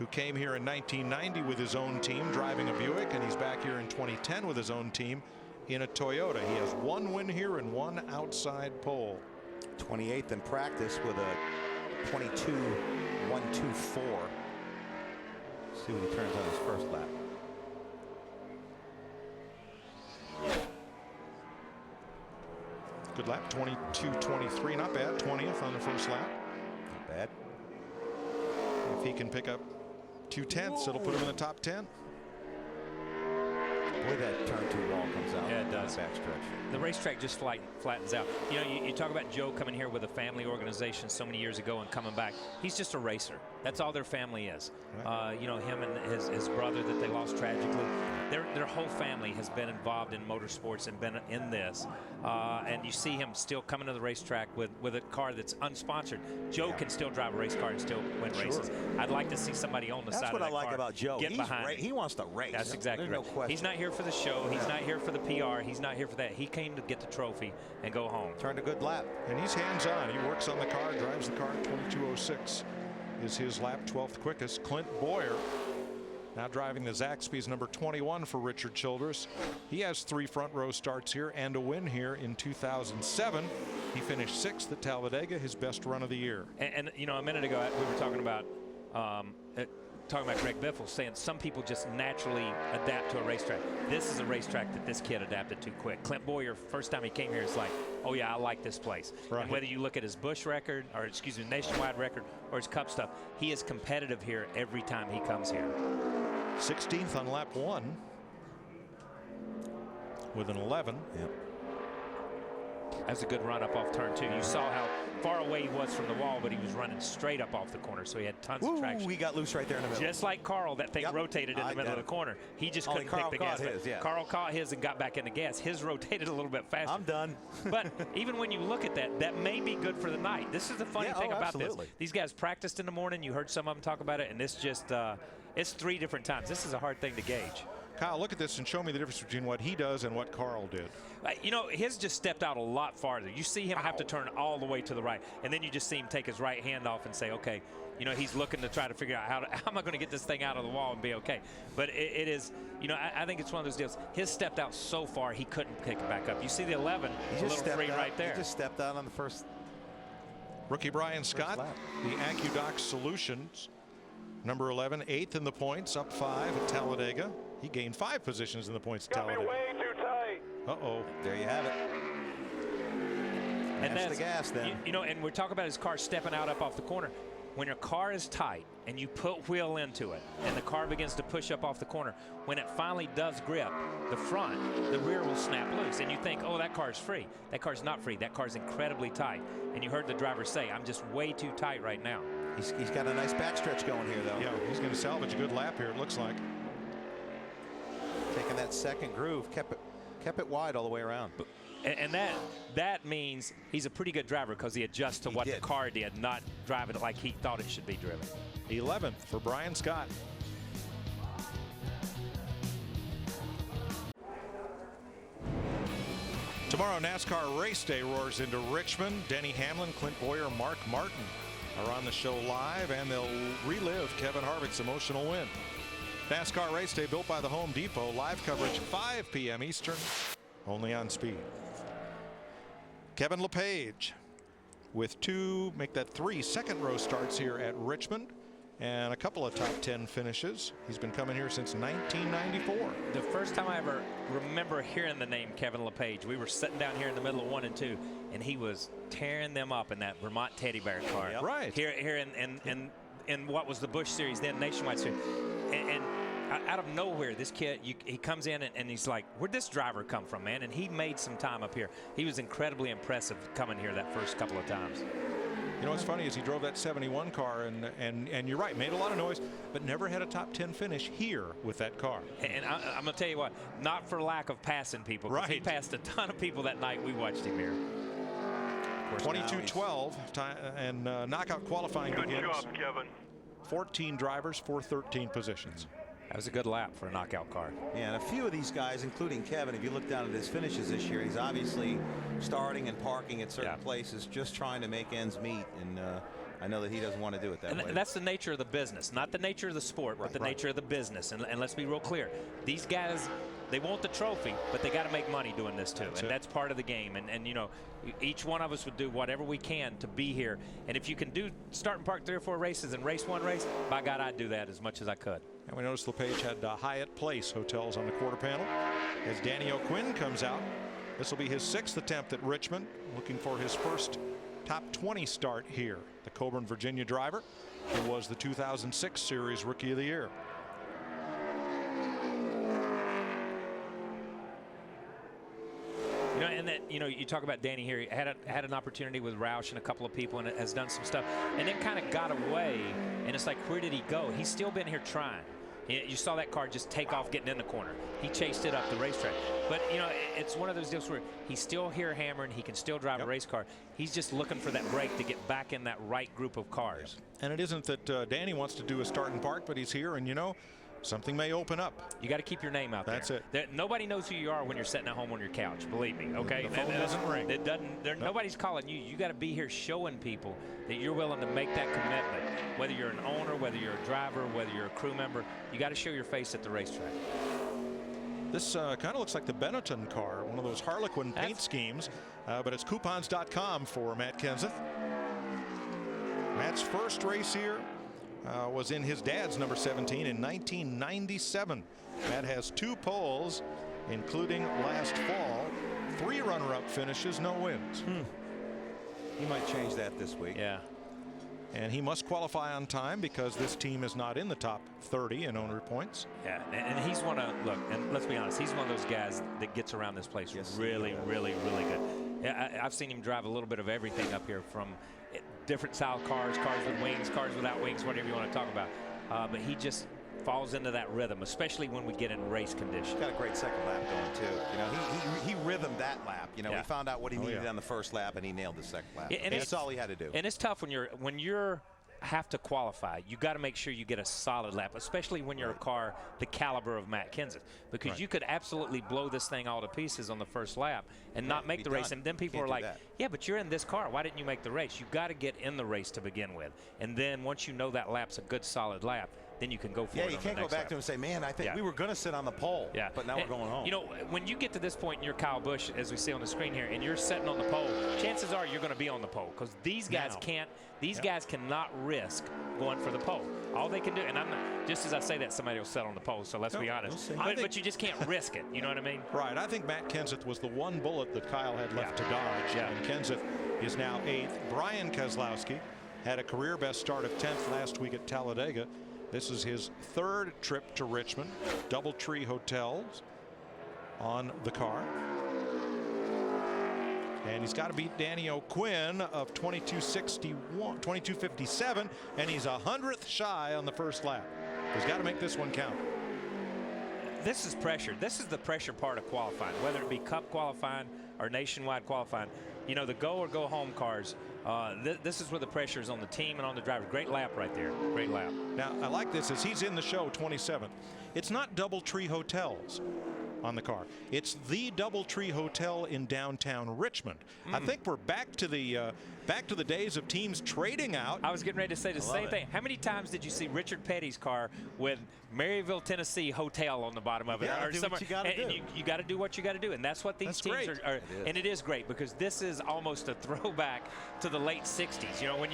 who came here in 1990 with his own team driving a Buick, and he's back here in 2010 with his own team in a Toyota. He has 1 win here and 1 outside pole. 28th in practice with a 22.124. See what he turns on his first lap. Good lap, 22.23, not bad. 20th on the first lap. Not bad. If he can pick up 2/10, it'll put him in the top 10. Boy, that turn 2 wall comes out. Yeah, it does. Backstretch. The racetrack just flattens out. You know, you talk about Joe coming here with a family organization so many years ago and coming back. He's just a racer. That's all their family is. You know, him and his brother that they lost tragically. Their whole family has been involved in motorsports and been in this. And you see him still coming to the racetrack with a car that's unsponsored. Joe can still drive a race car and still win races. I'd like to see somebody on the side of that car. That's what I like about Joe. Get behind. He wants to race. That's exactly right. No question. He's not here for the show. He's not here for the PR. He's not here for that. He came to get the trophy and go home. Turned a good lap. And he's hands-on. He works on the car, drives the car. 22.06 is his lap, 12th quickest. Clint Boyer now driving the Zaxby's number 21 for Richard Childress. He has 3 front row starts here and a win here in 2007. He finished 6th at Talladega, his best run of the year. And you know, a minute ago we were talking about Greg Biffle saying some people just naturally adapt to a racetrack. This is a racetrack that this kid adapted to quick. Clint Boyer, first time he came here, it's like, oh yeah, I like this place. Right. And whether you look at his Busch record, or excuse me, nationwide record, or his Cup stuff, he is competitive here every time he comes here. 16th on lap 1 with an 11. Yep. That's a good run up off turn 2. You saw how far away he was from the wall, but he was running straight up off the corner, so he had tons of traction. We got loose right there in the middle. Just like Carl, that thing rotated in the middle of the corner. He just couldn't pick the gas. Carl caught his and got back in the gas. His rotated a little bit faster. I'm done. But even when you look at that, that may be good for the night. This is the funny thing about this. These guys practiced in the morning. You heard some of them talk about it, and this just it's 3 different times. This is a hard thing to gauge. Kyle, look at this and show me the difference between what he does and what Carl did. You know, his just stepped out a lot farther. You see him have to turn all the way to the right, and then you just see him take his right hand off and say, okay, you know, he's looking to try to figure out how am I going to get this thing out of the wall and be okay. But it is, you know, I think it's one of those deals. His stepped out so far he couldn't pick it back up. You see the 11, a little free right there. He just stepped out on the first. Rookie Brian Scott, the AccuDoc Solutions, number 11, 8th in the points, up 5 at Talladega. He gained 5 positions in the points at Talladega. Way too tight. Uh-oh. There you have it. And that's the gas then. You know, and we're talking about his car stepping out up off the corner. When your car is tight and you put wheel into it and the car begins to push up off the corner, when it finally does grip the front, the rear will snap loose. And you think, oh, that car's free. That car's not free. That car's incredibly tight. And you heard the driver say, I'm just way too tight right now. He's got a nice backstretch going here, though. Yeah, he's going to salvage a good lap here, it looks like. Taking that second groove, kept it wide all the way around. And that means he's a pretty good driver because he adjusts to what the car did, not driving it like he thought it should be driven. 11th for Brian Scott. Tomorrow, NASCAR Race Day roars into Richmond. Denny Hamlin, Clint Boyer, Mark Martin are on the show live, and they'll relive Kevin Harvick's emotional win. NASCAR Race Day, built by the Home Depot. Live coverage 5 p.m. Eastern, only on Speed. Kevin LePage with 2, make that 3 second row starts here at Richmond, and a couple of top 10 finishes. He's been coming here since 1994. The first time I ever remember hearing the name Kevin LePage, we were sitting down here in the middle of 1 and 2, and he was tearing them up in that Vermont Teddy Bear car. Right. Here in what was the Busch Series, then Nationwide Series. And out of nowhere, this kid, he comes in and he's like, where'd this driver come from, man? And he made some time up here. He was incredibly impressive coming here that first couple of times. You know what's funny is he drove that 71 car, and you're right, made a lot of noise, but never had a top 10 finish here with that car. And I'm going to tell you what, not for lack of passing people. Right. He passed a ton of people that night we watched him here. 22-12, and knockout qualifying begins. Good job, Kevin. 14 drivers for 13 positions. That was a good lap for a knockout car. Yeah, and a few of these guys, including Kevin, if you look down at his finishes this year, he's obviously starting and parking at certain places, just trying to make ends meet. And I know that he doesn't want to do it that way. And that's the nature of the business, not the nature of the sport, but the nature of the business. And let's be real clear. These guys, they want the trophy, but they got to make money doing this too. That's part of the game. And you know, each one of us would do whatever we can to be here. And if you can start and park 3 or 4 races and race one race, by God, I'd do that as much as I could. And we noticed LePage had Hyatt Place hotels on the quarter panel. As Danny O'Quinn comes out, this will be his 6th attempt at Richmond, looking for his first top 20 start here. The Coburn, Virginia driver, who was the 2006 Series Rookie of the Year. You know, and that, you know, you talk about Danny here. He had an opportunity with Roush and a couple of people, and has done some stuff, and then kind of got away. And it's like, where did he go? He's still been here trying. You saw that car just take off getting in the corner. He chased it up the racetrack. But, you know, it's one of those deals where he's still here hammering. He can still drive a race car. He's just looking for that break to get back in that right group of cars. And it isn't that Danny wants to do a start and park, but he's here, and, you know, something may open up. You got to keep your name out there. That's it. Nobody knows who you are when you're sitting at home on your couch. Believe me. Okay. The phone doesn't ring. It doesn't. Nobody's calling you. You got to be here showing people that you're willing to make that commitment. Whether you're an owner, whether you're a driver, whether you're a crew member, you got to show your face at the racetrack. This kind of looks like the Benetton car, one of those Harlequin paint schemes, but it's coupons.com for Matt Kenseth. Matt's first race here was in his dad's number 17 in 1997. Matt has 2 poles, including last fall, 3 runner-up finishes, no wins. He might change that this week. Yeah. And he must qualify on time because this team is not in the top 30 in owner points. Yeah, and he's one of, look, and let's be honest, he's one of those guys that gets around this place really good. Yeah, I've seen him drive a little bit of everything up here, from different style cars, cars with wings, cars without wings, whatever you want to talk about. But he just falls into that rhythm, especially when we get in race conditions. Got a great second lap going too. You know, he rhythmed that lap. You know, we found out what he needed on the first lap, and he nailed the second lap. And that's all he had to do. And it's tough when you're have to qualify. You got to make sure you get a solid lap, especially when you're a car the caliber of Matt Kenseth, because you could absolutely blow this thing all to pieces on the first lap and not make the race. And then people are like, yeah, but you're in this car. Why didn't you make the race? You got to get in the race to begin with. And then once you know that lap's a good solid lap, then you can go for it. Yeah, you can't go back to him and say, man, I think we were going to sit on the pole, but now we're going home. You know, when you get to this point in your Kyle Busch, as we see on the screen here, and you're sitting on the pole, chances are you're going to be on the pole, because these guys can't. These guys cannot risk going for the pole. All they can do, and I'm not, just as I say that, somebody will sit on the pole, so let's be honest. But you just can't risk it. You know what I mean? Right. I think Matt Kenseth was the one bullet that Kyle had left to dodge. And Kenseth is now 8th. Brian Keselowski had a career best start of 10th last week at Talladega. This is his 3rd trip to Richmond. Doubletree Hotels on the car. And he's got to beat Danny O'Quinn of 22:57, and he's 100th shy on the first lap. He's got to make this one count. This is pressure. This is the pressure part of qualifying, whether it be Cup qualifying or nationwide qualifying. You know, the go or go home cars, this is where the pressure is on the team and on the driver. Great lap right there. Great lap. Now, I like this as he's in the show 27th. It's not Doubletree Hotels on the car. It's the Doubletree Hotel in downtown Richmond. I think we're back to the days of teams trading out. I was getting ready to say the same thing. How many times did you see Richard Petty's car with Maryville, Tennessee Hotel on the bottom of it? Or somewhere? You got to do. You got to do what you got to do, and that's what these teams are. And it is great, because this is almost a throwback to the late '60s. You know, when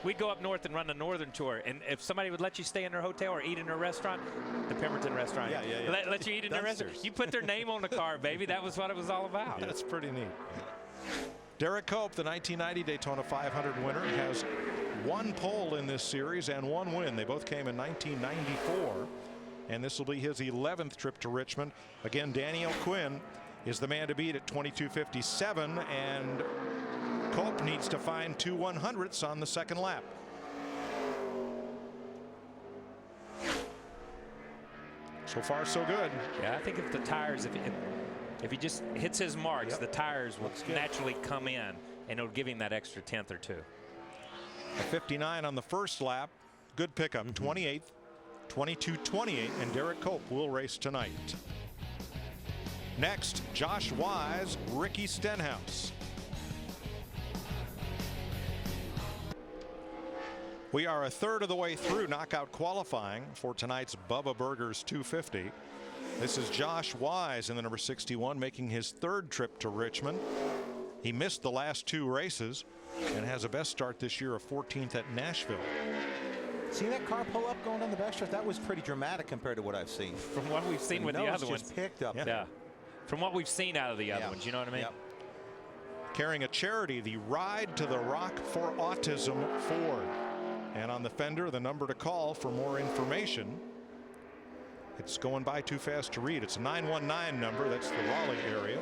we'd go up north and run the Northern Tour, and if somebody would let you stay in their hotel or eat in their restaurant, the Pemberton restaurant, let you eat in their restaurant. You put their name on the car, baby. That was what it was all about. That's pretty neat. Derek Cope, the 1990 Daytona 500 winner, has 1 pole in this series and 1 win. They both came in 1994. and this will be his 11th trip to Richmond. Again, Danny O'Quinn is the man to beat at 22:57, and Culp needs to find 2 100ths on the second lap. So far, so good. Yeah, I think if the tires, if he just hits his marks, the tires will naturally come in, and it'll give him that extra 10th or 2. A 59 on the first lap. Good pickup. 28th, 22:28, and Derek Culp will race tonight. Next, Josh Wise, Ricky Stenhouse. We are a third of the way through knockout qualifying for tonight's Bubba Burgers 250. This is Josh Wise in the number 61, making his 3rd trip to Richmond. He missed the last 2 races and has a best start this year of 14th at Nashville. See that car pull up going on the backstretch? That was pretty dramatic compared to what I've seen. From what we've seen with the other ones. Picked up. Yeah. From what we've seen out of the other ones, you know what I mean? Yep. Carrying a charity, the Ride to the Rock for Autism Ford. And on the fender, the number to call for more information. It's going by too fast to read. It's a 919 number. That's the Raleigh area.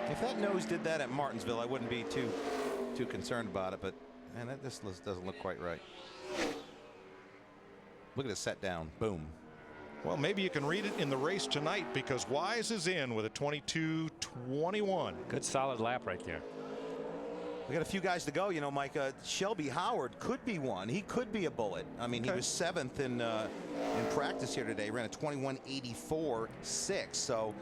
If that nose did that at Martinsville, I wouldn't be too concerned about it. But man, that just doesn't look quite right. Look at it set down. Boom. Well, maybe you can read it in the race tonight, because Wise is in with a 22:21. Good solid lap right there. We got a few guys to go, you know, Mike. Shelby Howard could be one. He could be a bullet. I mean, he was 7th in practice here today. Ran a 21:84.6. So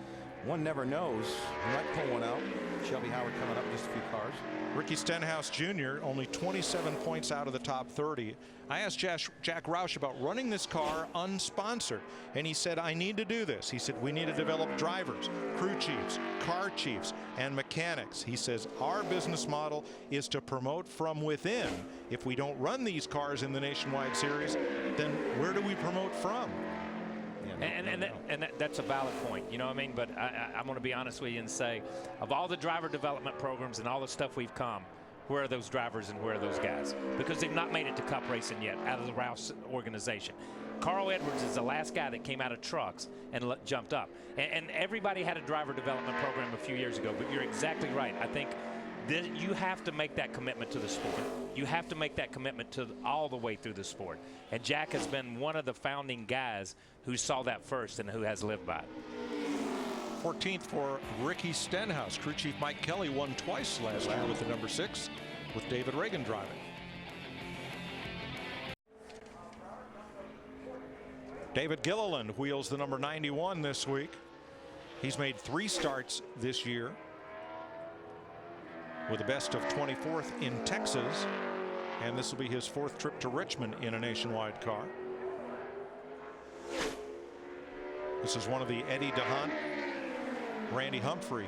one never knows. He might pull one out. Shelby Howard coming up, just a few cars. Ricky Stenhouse Jr. only 27 points out of the top 30. I asked Jack Roush about running this car unsponsored, and he said, I need to do this. He said, we need to develop drivers, crew chiefs, car chiefs, and mechanics. He says, our business model is to promote from within. If we don't run these cars in the Nationwide Series, then where do we promote from? That's a valid point, you know what I mean? But I'm going to be honest with you and say, of all the driver development programs and all the stuff we've come, where are those drivers and where are those guys? Because they've not made it to Cup racing yet out of the Roush organization. Carl Edwards is the last guy that came out of trucks and jumped up. And everybody had a driver development program a few years ago, but you're exactly right. I think you have to make that commitment to the sport. You have to make that commitment to all the way through the sport. And Jack has been one of the founding guys who saw that first and who has lived by it. 14th for Ricky Stenhouse. Crew chief Mike Kelly won twice last year with the number 6, with David Reagan driving. David Gilliland wheels the number 91 this week. He's made 3 starts this year, with a best of 24th in Texas, and this will be his 4th trip to Richmond in a Nationwide car. This is one of the Eddie DeHunt, Randy Humphrey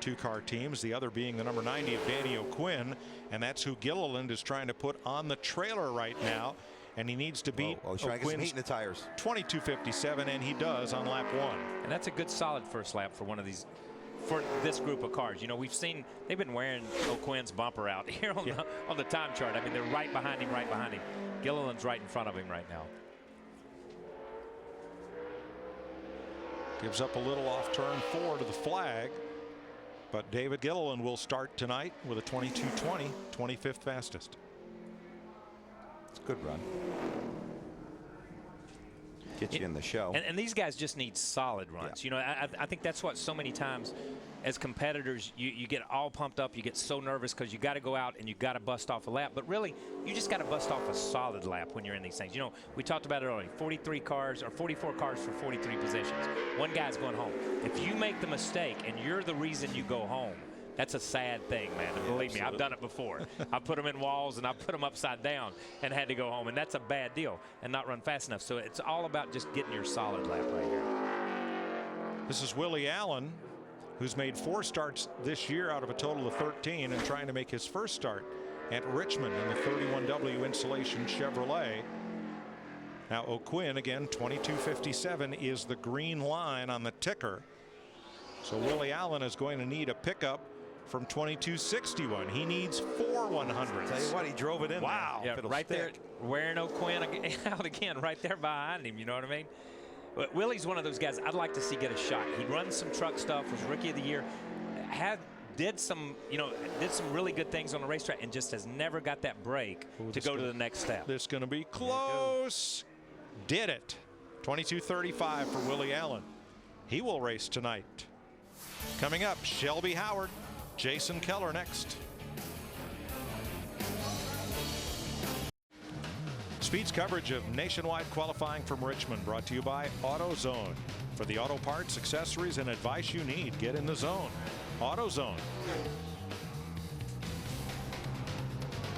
2-car teams, the other being the number 90 of Danny O'Quinn, and that's who Gilliland is trying to put on the trailer right now, and he needs to beat O'Quinn's 22:57, and he does on lap 1. And that's a good solid first lap for one of these, for this group of cars. You know, we've seen they've been wearing O'Quinn's bumper out here on the time chart. I mean, they're right behind him. Gilliland's right in front of him right now. Gives up a little off turn 4 to the flag, but David Gilliland will start tonight with a 22:20, 25th fastest. It's a good run. Get you in the show. And these guys just need solid runs. You know, I think that's what so many times as competitors you get all pumped up, you get so nervous because you got to go out and you got to bust off a lap, but really you just got to bust off a solid lap when you're in these things. You know, we talked about it earlier, 43 cars or 44 cars for 43 positions. One guy's going home. If you make the mistake and you're the reason you go home, that's a sad thing, man. And believe me, I've done it before. I put them in walls and I put them upside down and had to go home, and that's a bad deal and not run fast enough. So it's all about just getting your solid lap right here. This is Willie Allen, who's made 4 starts this year out of a total of 13, and trying to make his first start at Richmond in the 31W Insulation Chevrolet. Now O'Quinn, again, 22:57 is the green line on the ticker. So Willie Allen is going to need a pickup from 2261. He needs 4 100s. Tell you what, he drove it in. Wow. Yeah, right there, wearing O'Quinn out again, right there behind him. You know what I mean? But Willie's one of those guys I'd like to see get a shot. He runs some truck stuff, was Rookie of the Year, did some really good things on the racetrack, and just has never got that break to go to the next step. This is going to be close. Did it. 22:35 for Willie Allen. He will race tonight. Coming up, Shelby Howard, Jason Keller next. Speed's coverage of nationwide qualifying from Richmond brought to you by AutoZone. For the auto parts, accessories, and advice you need, get in the zone. AutoZone.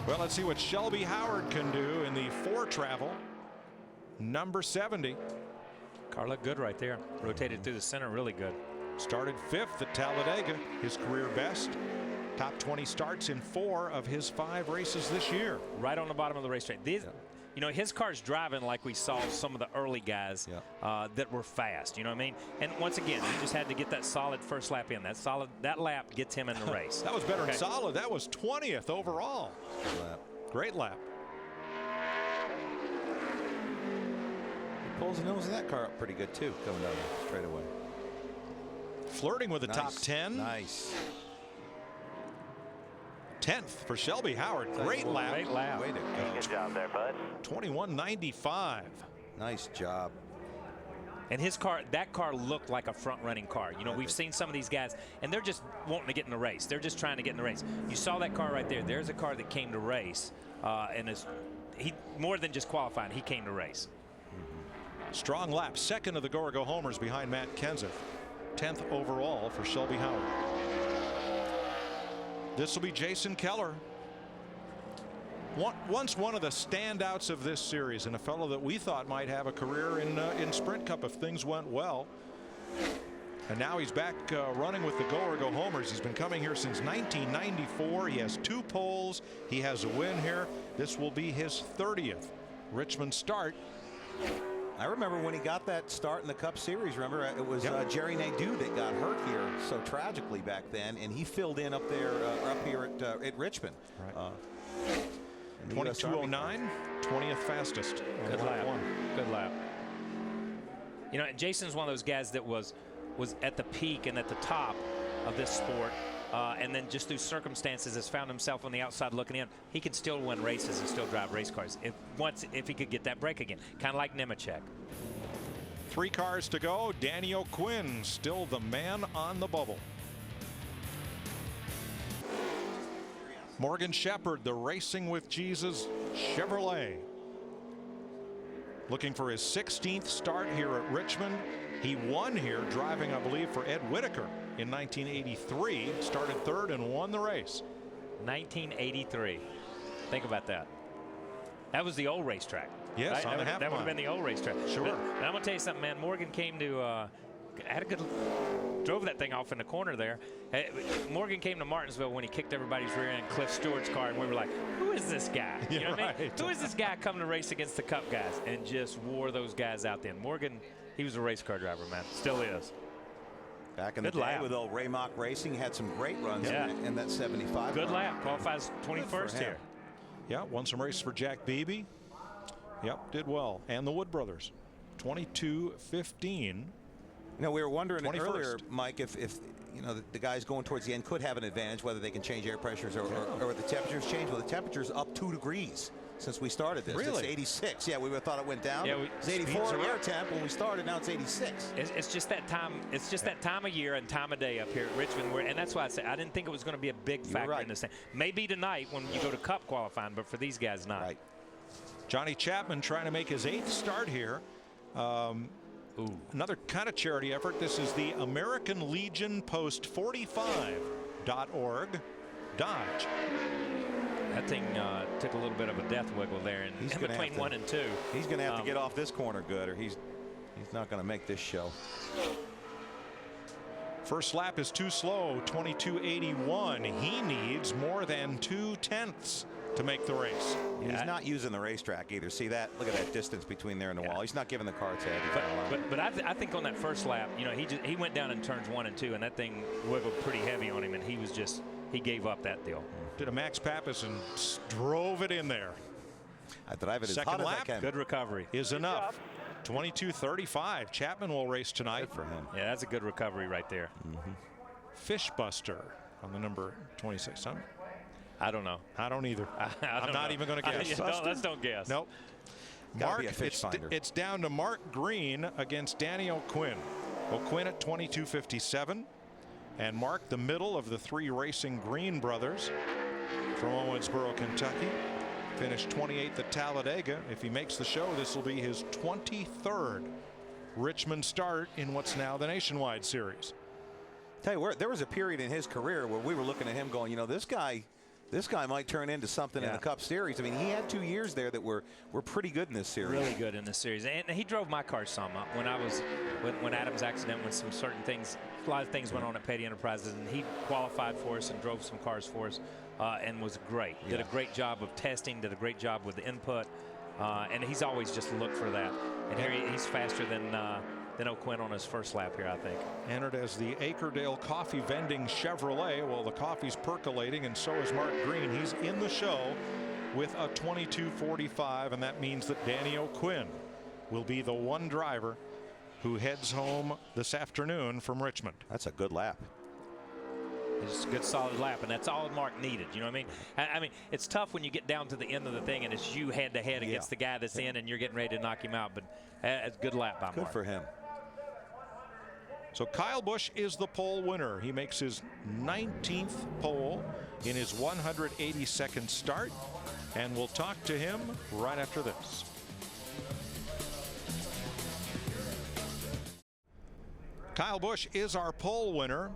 Well, let's see what Shelby Howard can do in the 4 travel. Number 70. Car looked good right there. Rotated through the center really good. Started 5th at Talladega, his career best. Top 20 starts in 4 of his 5 races this year. Right on the bottom of the racetrack. You know, his car's driving like we saw some of the early guys that were fast. You know what I mean? And once again, he just had to get that solid first lap in. That lap gets him in the race. That was better than solid. That was 20th overall. Great lap. He pulls the nose of that car up pretty good too, coming down the straightaway. Flirting with the top 10. Nice. 10th for Shelby Howard. Great lap. Great lap. Way to go. Good job there, bud. 21:95. Nice job. And that car looked like a front-running car. You know, we've seen some of these guys, and they're just wanting to get in the race. They're just trying to get in the race. You saw that car right there. There's a car that came to race, and he more than just qualifying. He came to race. Strong lap. Second of the Go Homers behind Matt Kenseth. 10th overall for Shelby Howard. This will be Jason Keller. Once one of the standouts of this series, and a fellow that we thought might have a career in Sprint Cup if things went well. And now he's back running with the Go Homers. He's been coming here since 1994. He has 2 poles. He has a win here. This will be his 30th Richmond start. I remember when he got that start in the Cup Series. Remember, it was Jerry Nadeau that got hurt here so tragically back then, and he filled in up there, up here at Richmond. Right. 22:09, 20th fastest. Good lap. Good lap. You know, and Jason's one of those guys that was at the peak and at the top of this sport, and then just through circumstances has found himself on the outside looking in. He could still win races and still drive race cars if he could get that break again, kind of like Nemechek. 3 cars to go. Danny O'Quinn still the man on the bubble. Morgan Shepherd, the Racing with Jesus Chevrolet, looking for his 16th start here at Richmond. He won here driving, I believe, for Ed Whitaker in 1983. Started 3rd and won the race. 1983. Think about that. That was the old racetrack. Yes, right? on the half that would mile. have been the old racetrack. Sure. But I'm going to tell you something, man. Morgan came to drove that thing off in the corner there. Morgan came to Martinsville when he kicked everybody's rear end, Cliff Stewart's car, and we were like, who is this guy? You know what I mean? Who is this guy coming to race against the Cup guys? And just wore those guys out then. Morgan, he was a race car driver, man. Still is. Back in the day with old Ray Mock Racing, had some great runs in that 75. Good lap. Qualifies 21st here. Yeah, won some races for Jack Beebe. Yep, did well. And the Wood brothers. 22:15. You know, we were wondering 21st. earlier, Mike, if you know the guys going towards the end could have an advantage, whether they can change air pressures or the temperatures change. Well, the temperature's up 2 degrees since we started this. Really? It's 86. Yeah, we thought it went down. Yeah, it's 84 air temp when we started. Now it's 86. It's just that time. It's just that time of year and time of day up here at Richmond, and that's why I said I didn't think it was going to be a big factor in this thing. Maybe tonight when you go to Cup qualifying, but for these guys, not. Right. Johnny Chapman trying to make his 8th start here. Another kind of charity effort. This is the American Legion Post 45.org Dodge. That thing took a little bit of a death wiggle there in between 1 and 2. He's going to have to get off this corner good, or he's not going to make this show. First lap is too slow, 22:81. He needs more than 2/10 to make the race. He's not using the racetrack either. See that? Look at that distance between there and the wall. He's not giving the car its head. But I think on that first lap, you know, he went down in turns 1 and 2, and that thing wiggled pretty heavy on him, and he was just he gave up that deal. Did a Max Pappas and drove it in there. I drive it as Second hot as I lap, can. Good recovery. Is enough. 22:35. Chapman will race tonight. Good for him. Yeah, that's a good recovery right there. Fishbuster on the number 26. Huh? I don't know. I don't either. I'm not even going to guess. Let's don't guess. Nope. Gotta Mark, be a fish finder. it's down to Mark Green against Danny O'Quinn. O'Quinn at 22:57. And Mark, the middle of the three racing Green brothers from Owensboro, Kentucky, finished 28th at Talladega. If he makes the show, this will be his 23rd Richmond start in what's now the Nationwide Series. Tell you what, there was a period in his career where we were looking at him going, you know, this guy might turn into something in the Cup Series. I mean, he had 2 years there that were pretty good in this series. Really good in this series, and he drove my car some when I was when Adam's accident, when some certain things, a lot of things went on at Petty Enterprises, and he qualified for us and drove some cars for us, and was great. Did a great job of testing, did a great job with the input, and he's always just looked for that. And here he's faster than O'Quinn on his first lap here, I think. Entered as the Acredale Coffee Vending Chevrolet. Well, the coffee's percolating, and so is Mark Green. He's in the show with a 22:45, and that means that Danny O'Quinn will be the one driver who heads home this afternoon from Richmond. That's a good lap. It's a good solid lap, and that's all Mark needed. You know what I mean? I mean, it's tough when you get down to the end of the thing and it's you head to head against the guy that's in and you're getting ready to knock him out. But it's a good lap by Mark. Good for him. So Kyle Busch is the pole winner. He makes his 19th pole in his 182nd start, and we'll talk to him right after this. Kyle Busch is our pole winner.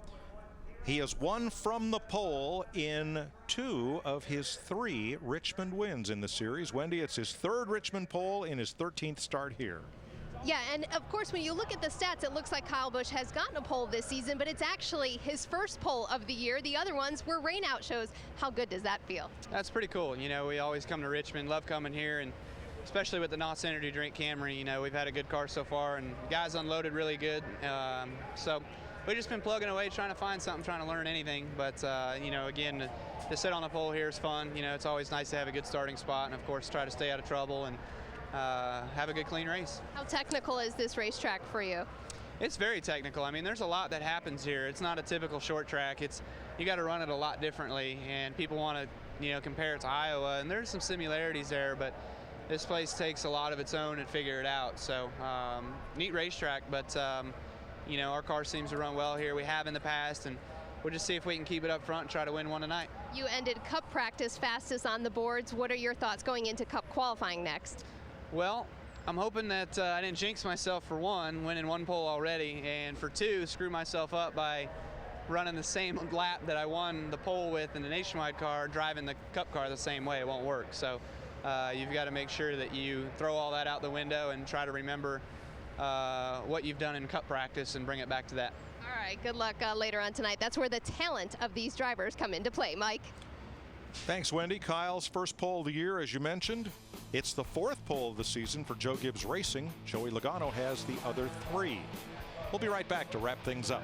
He has won from the pole in 2 of his 3 Richmond wins in the series. Wendy, it's his 3rd Richmond pole in his 13th start here. Yeah, and of course, when you look at the stats, it looks like Kyle Busch has gotten a pole this season, but it's actually his first pole of the year. The other ones were rainout shows. How good does that feel? That's pretty cool. You know, we always come to Richmond, love coming here, and especially with the NOS Energy Drink Camry, you know, we've had a good car so far, and guys unloaded really good. So we've just been plugging away, trying to find something, trying to learn anything. But, you know, again, to sit on the pole here is fun. You know, it's always nice to have a good starting spot and, of course, try to stay out of trouble and have a good clean race. How technical is this racetrack for you? It's very technical. I mean, there's a lot that happens here. It's not a typical short track. You got to run it a lot differently, and people want to, you know, compare it to Iowa, and there's some similarities there, but this place takes a lot of its own and figure it out. So neat racetrack, but you know, our car seems to run well here. We have in the past, and we'll just see if we can keep it up front and try to win one tonight. You ended Cup practice fastest on the boards. What are your thoughts going into Cup qualifying next? Well, I'm hoping that I didn't jinx myself for 1, winning 1 pole already, and for 2, screw myself up by running the same lap that I won the pole with in the Nationwide car, driving the Cup car the same way. It won't work. So you've got to make sure that you throw all that out the window and try to remember what you've done in Cup practice and bring it back to that. All right, good luck later on tonight. That's where the talent of these drivers come into play. Mike? Thanks, Wendy. Kyle's first pole of the year, as you mentioned. It's the 4th pole of the season for Joe Gibbs Racing. Joey Logano has the other 3. We'll be right back to wrap things up.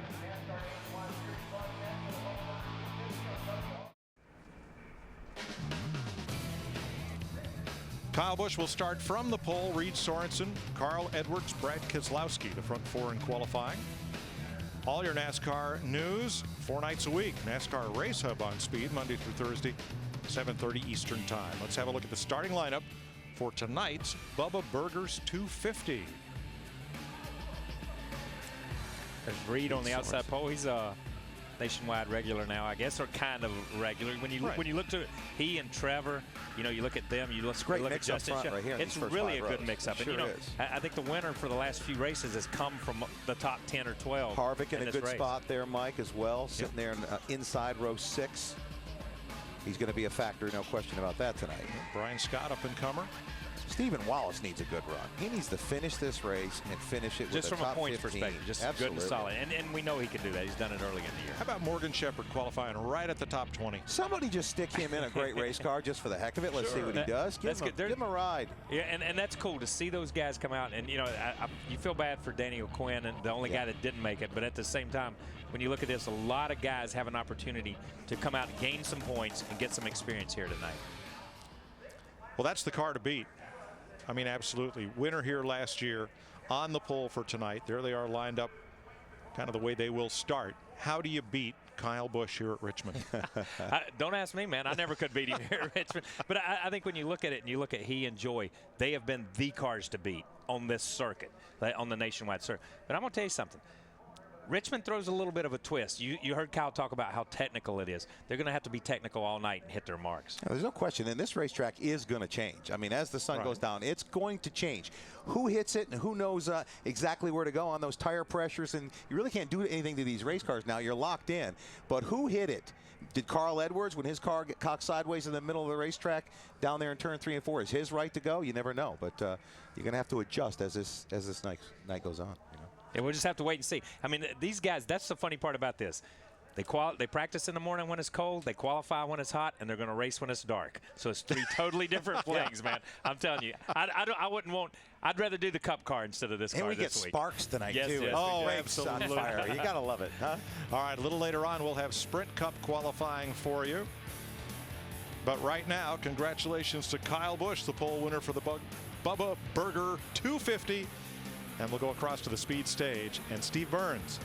Kyle Busch will start from the pole. Reed Sorensen, Carl Edwards, Brad Keselowski, the front 4 in qualifying. All your NASCAR news 4 nights a week. NASCAR Race Hub on Speed, Monday through Thursday, 7:30 Eastern Time. Let's have a look at the starting lineup for tonight's Bubba Burgers 250. There's Reed on the outside pole. He's a Nationwide regular now, I guess, or kind of regular. When you when you look to he and Trevor, you know, you look at them, you look, great look mix at up Justin. front right here. It's really a good mix-up. Sure, and you know, is. I think the winner for the last few races has come from the top 10 or 12. Harvick in a good race. spot there, Mike, as well, sitting there in, inside row 6. He's going to be a factor, no question about that tonight. Brian Scott, up and comer. Stephen Wallace needs a good run. He needs to finish this race and finish it just with from a a points 15. perspective, just Absolutely. good and solid. And we know he can do that. He's done it early in the year. How about Morgan Shepherd qualifying right at the top 20? Somebody just stick him in a great race car just for the heck of it. Let's see what he does. Give him a ride. Yeah, and that's cool to see those guys come out. And, you know, you feel bad for Danny O'Quinn, and the only guy that didn't make it. But at the same time, when you look at this, a lot of guys have an opportunity to come out and gain some points and get some experience here tonight. Well, that's the car to beat. I mean, absolutely. Winner here last year, on the pole for tonight. There they are lined up kind of the way they will start. How do you beat Kyle Busch here at Richmond? Don't ask me, man. I never could beat him here at Richmond. But I think when you look at it and you look at he and Joy, they have been the cars to beat on this circuit, on the nationwide circuit. But I'm going to tell you something. Richmond throws a little bit of a twist. You heard Kyle talk about how technical it is. They're going to have to be technical all night and hit their marks. Yeah, there's no question. And this racetrack is going to change. I mean, as the sun goes down, it's going to change. Who hits it and who knows exactly where to go on those tire pressures. And you really can't do anything to these race cars now. You're locked in. But who hit it? Did Carl Edwards, when his car get cocked sideways in the middle of the racetrack down there in turn 3 and 4, is his right to go? You never know. But you're going to have to adjust as this night goes on. You know? Yeah, we'll just have to wait and see. I mean, these guys, that's the funny part about this. They practice in the morning when it's cold, they qualify when it's hot, and they're going to race when it's dark. So it's 3 totally different things, man. I'm telling you. I wouldn't want – I'd rather do the Cup car instead of this car and we this get week. sparks tonight, yes, too. Yes, oh, absolutely. Fire. You got to love it, huh? All right, a little later on, we'll have Sprint Cup qualifying for you. But right now, congratulations to Kyle Busch, the pole winner for the Bubba Burger 250. And we'll go across to the speed stage. And Steve Burns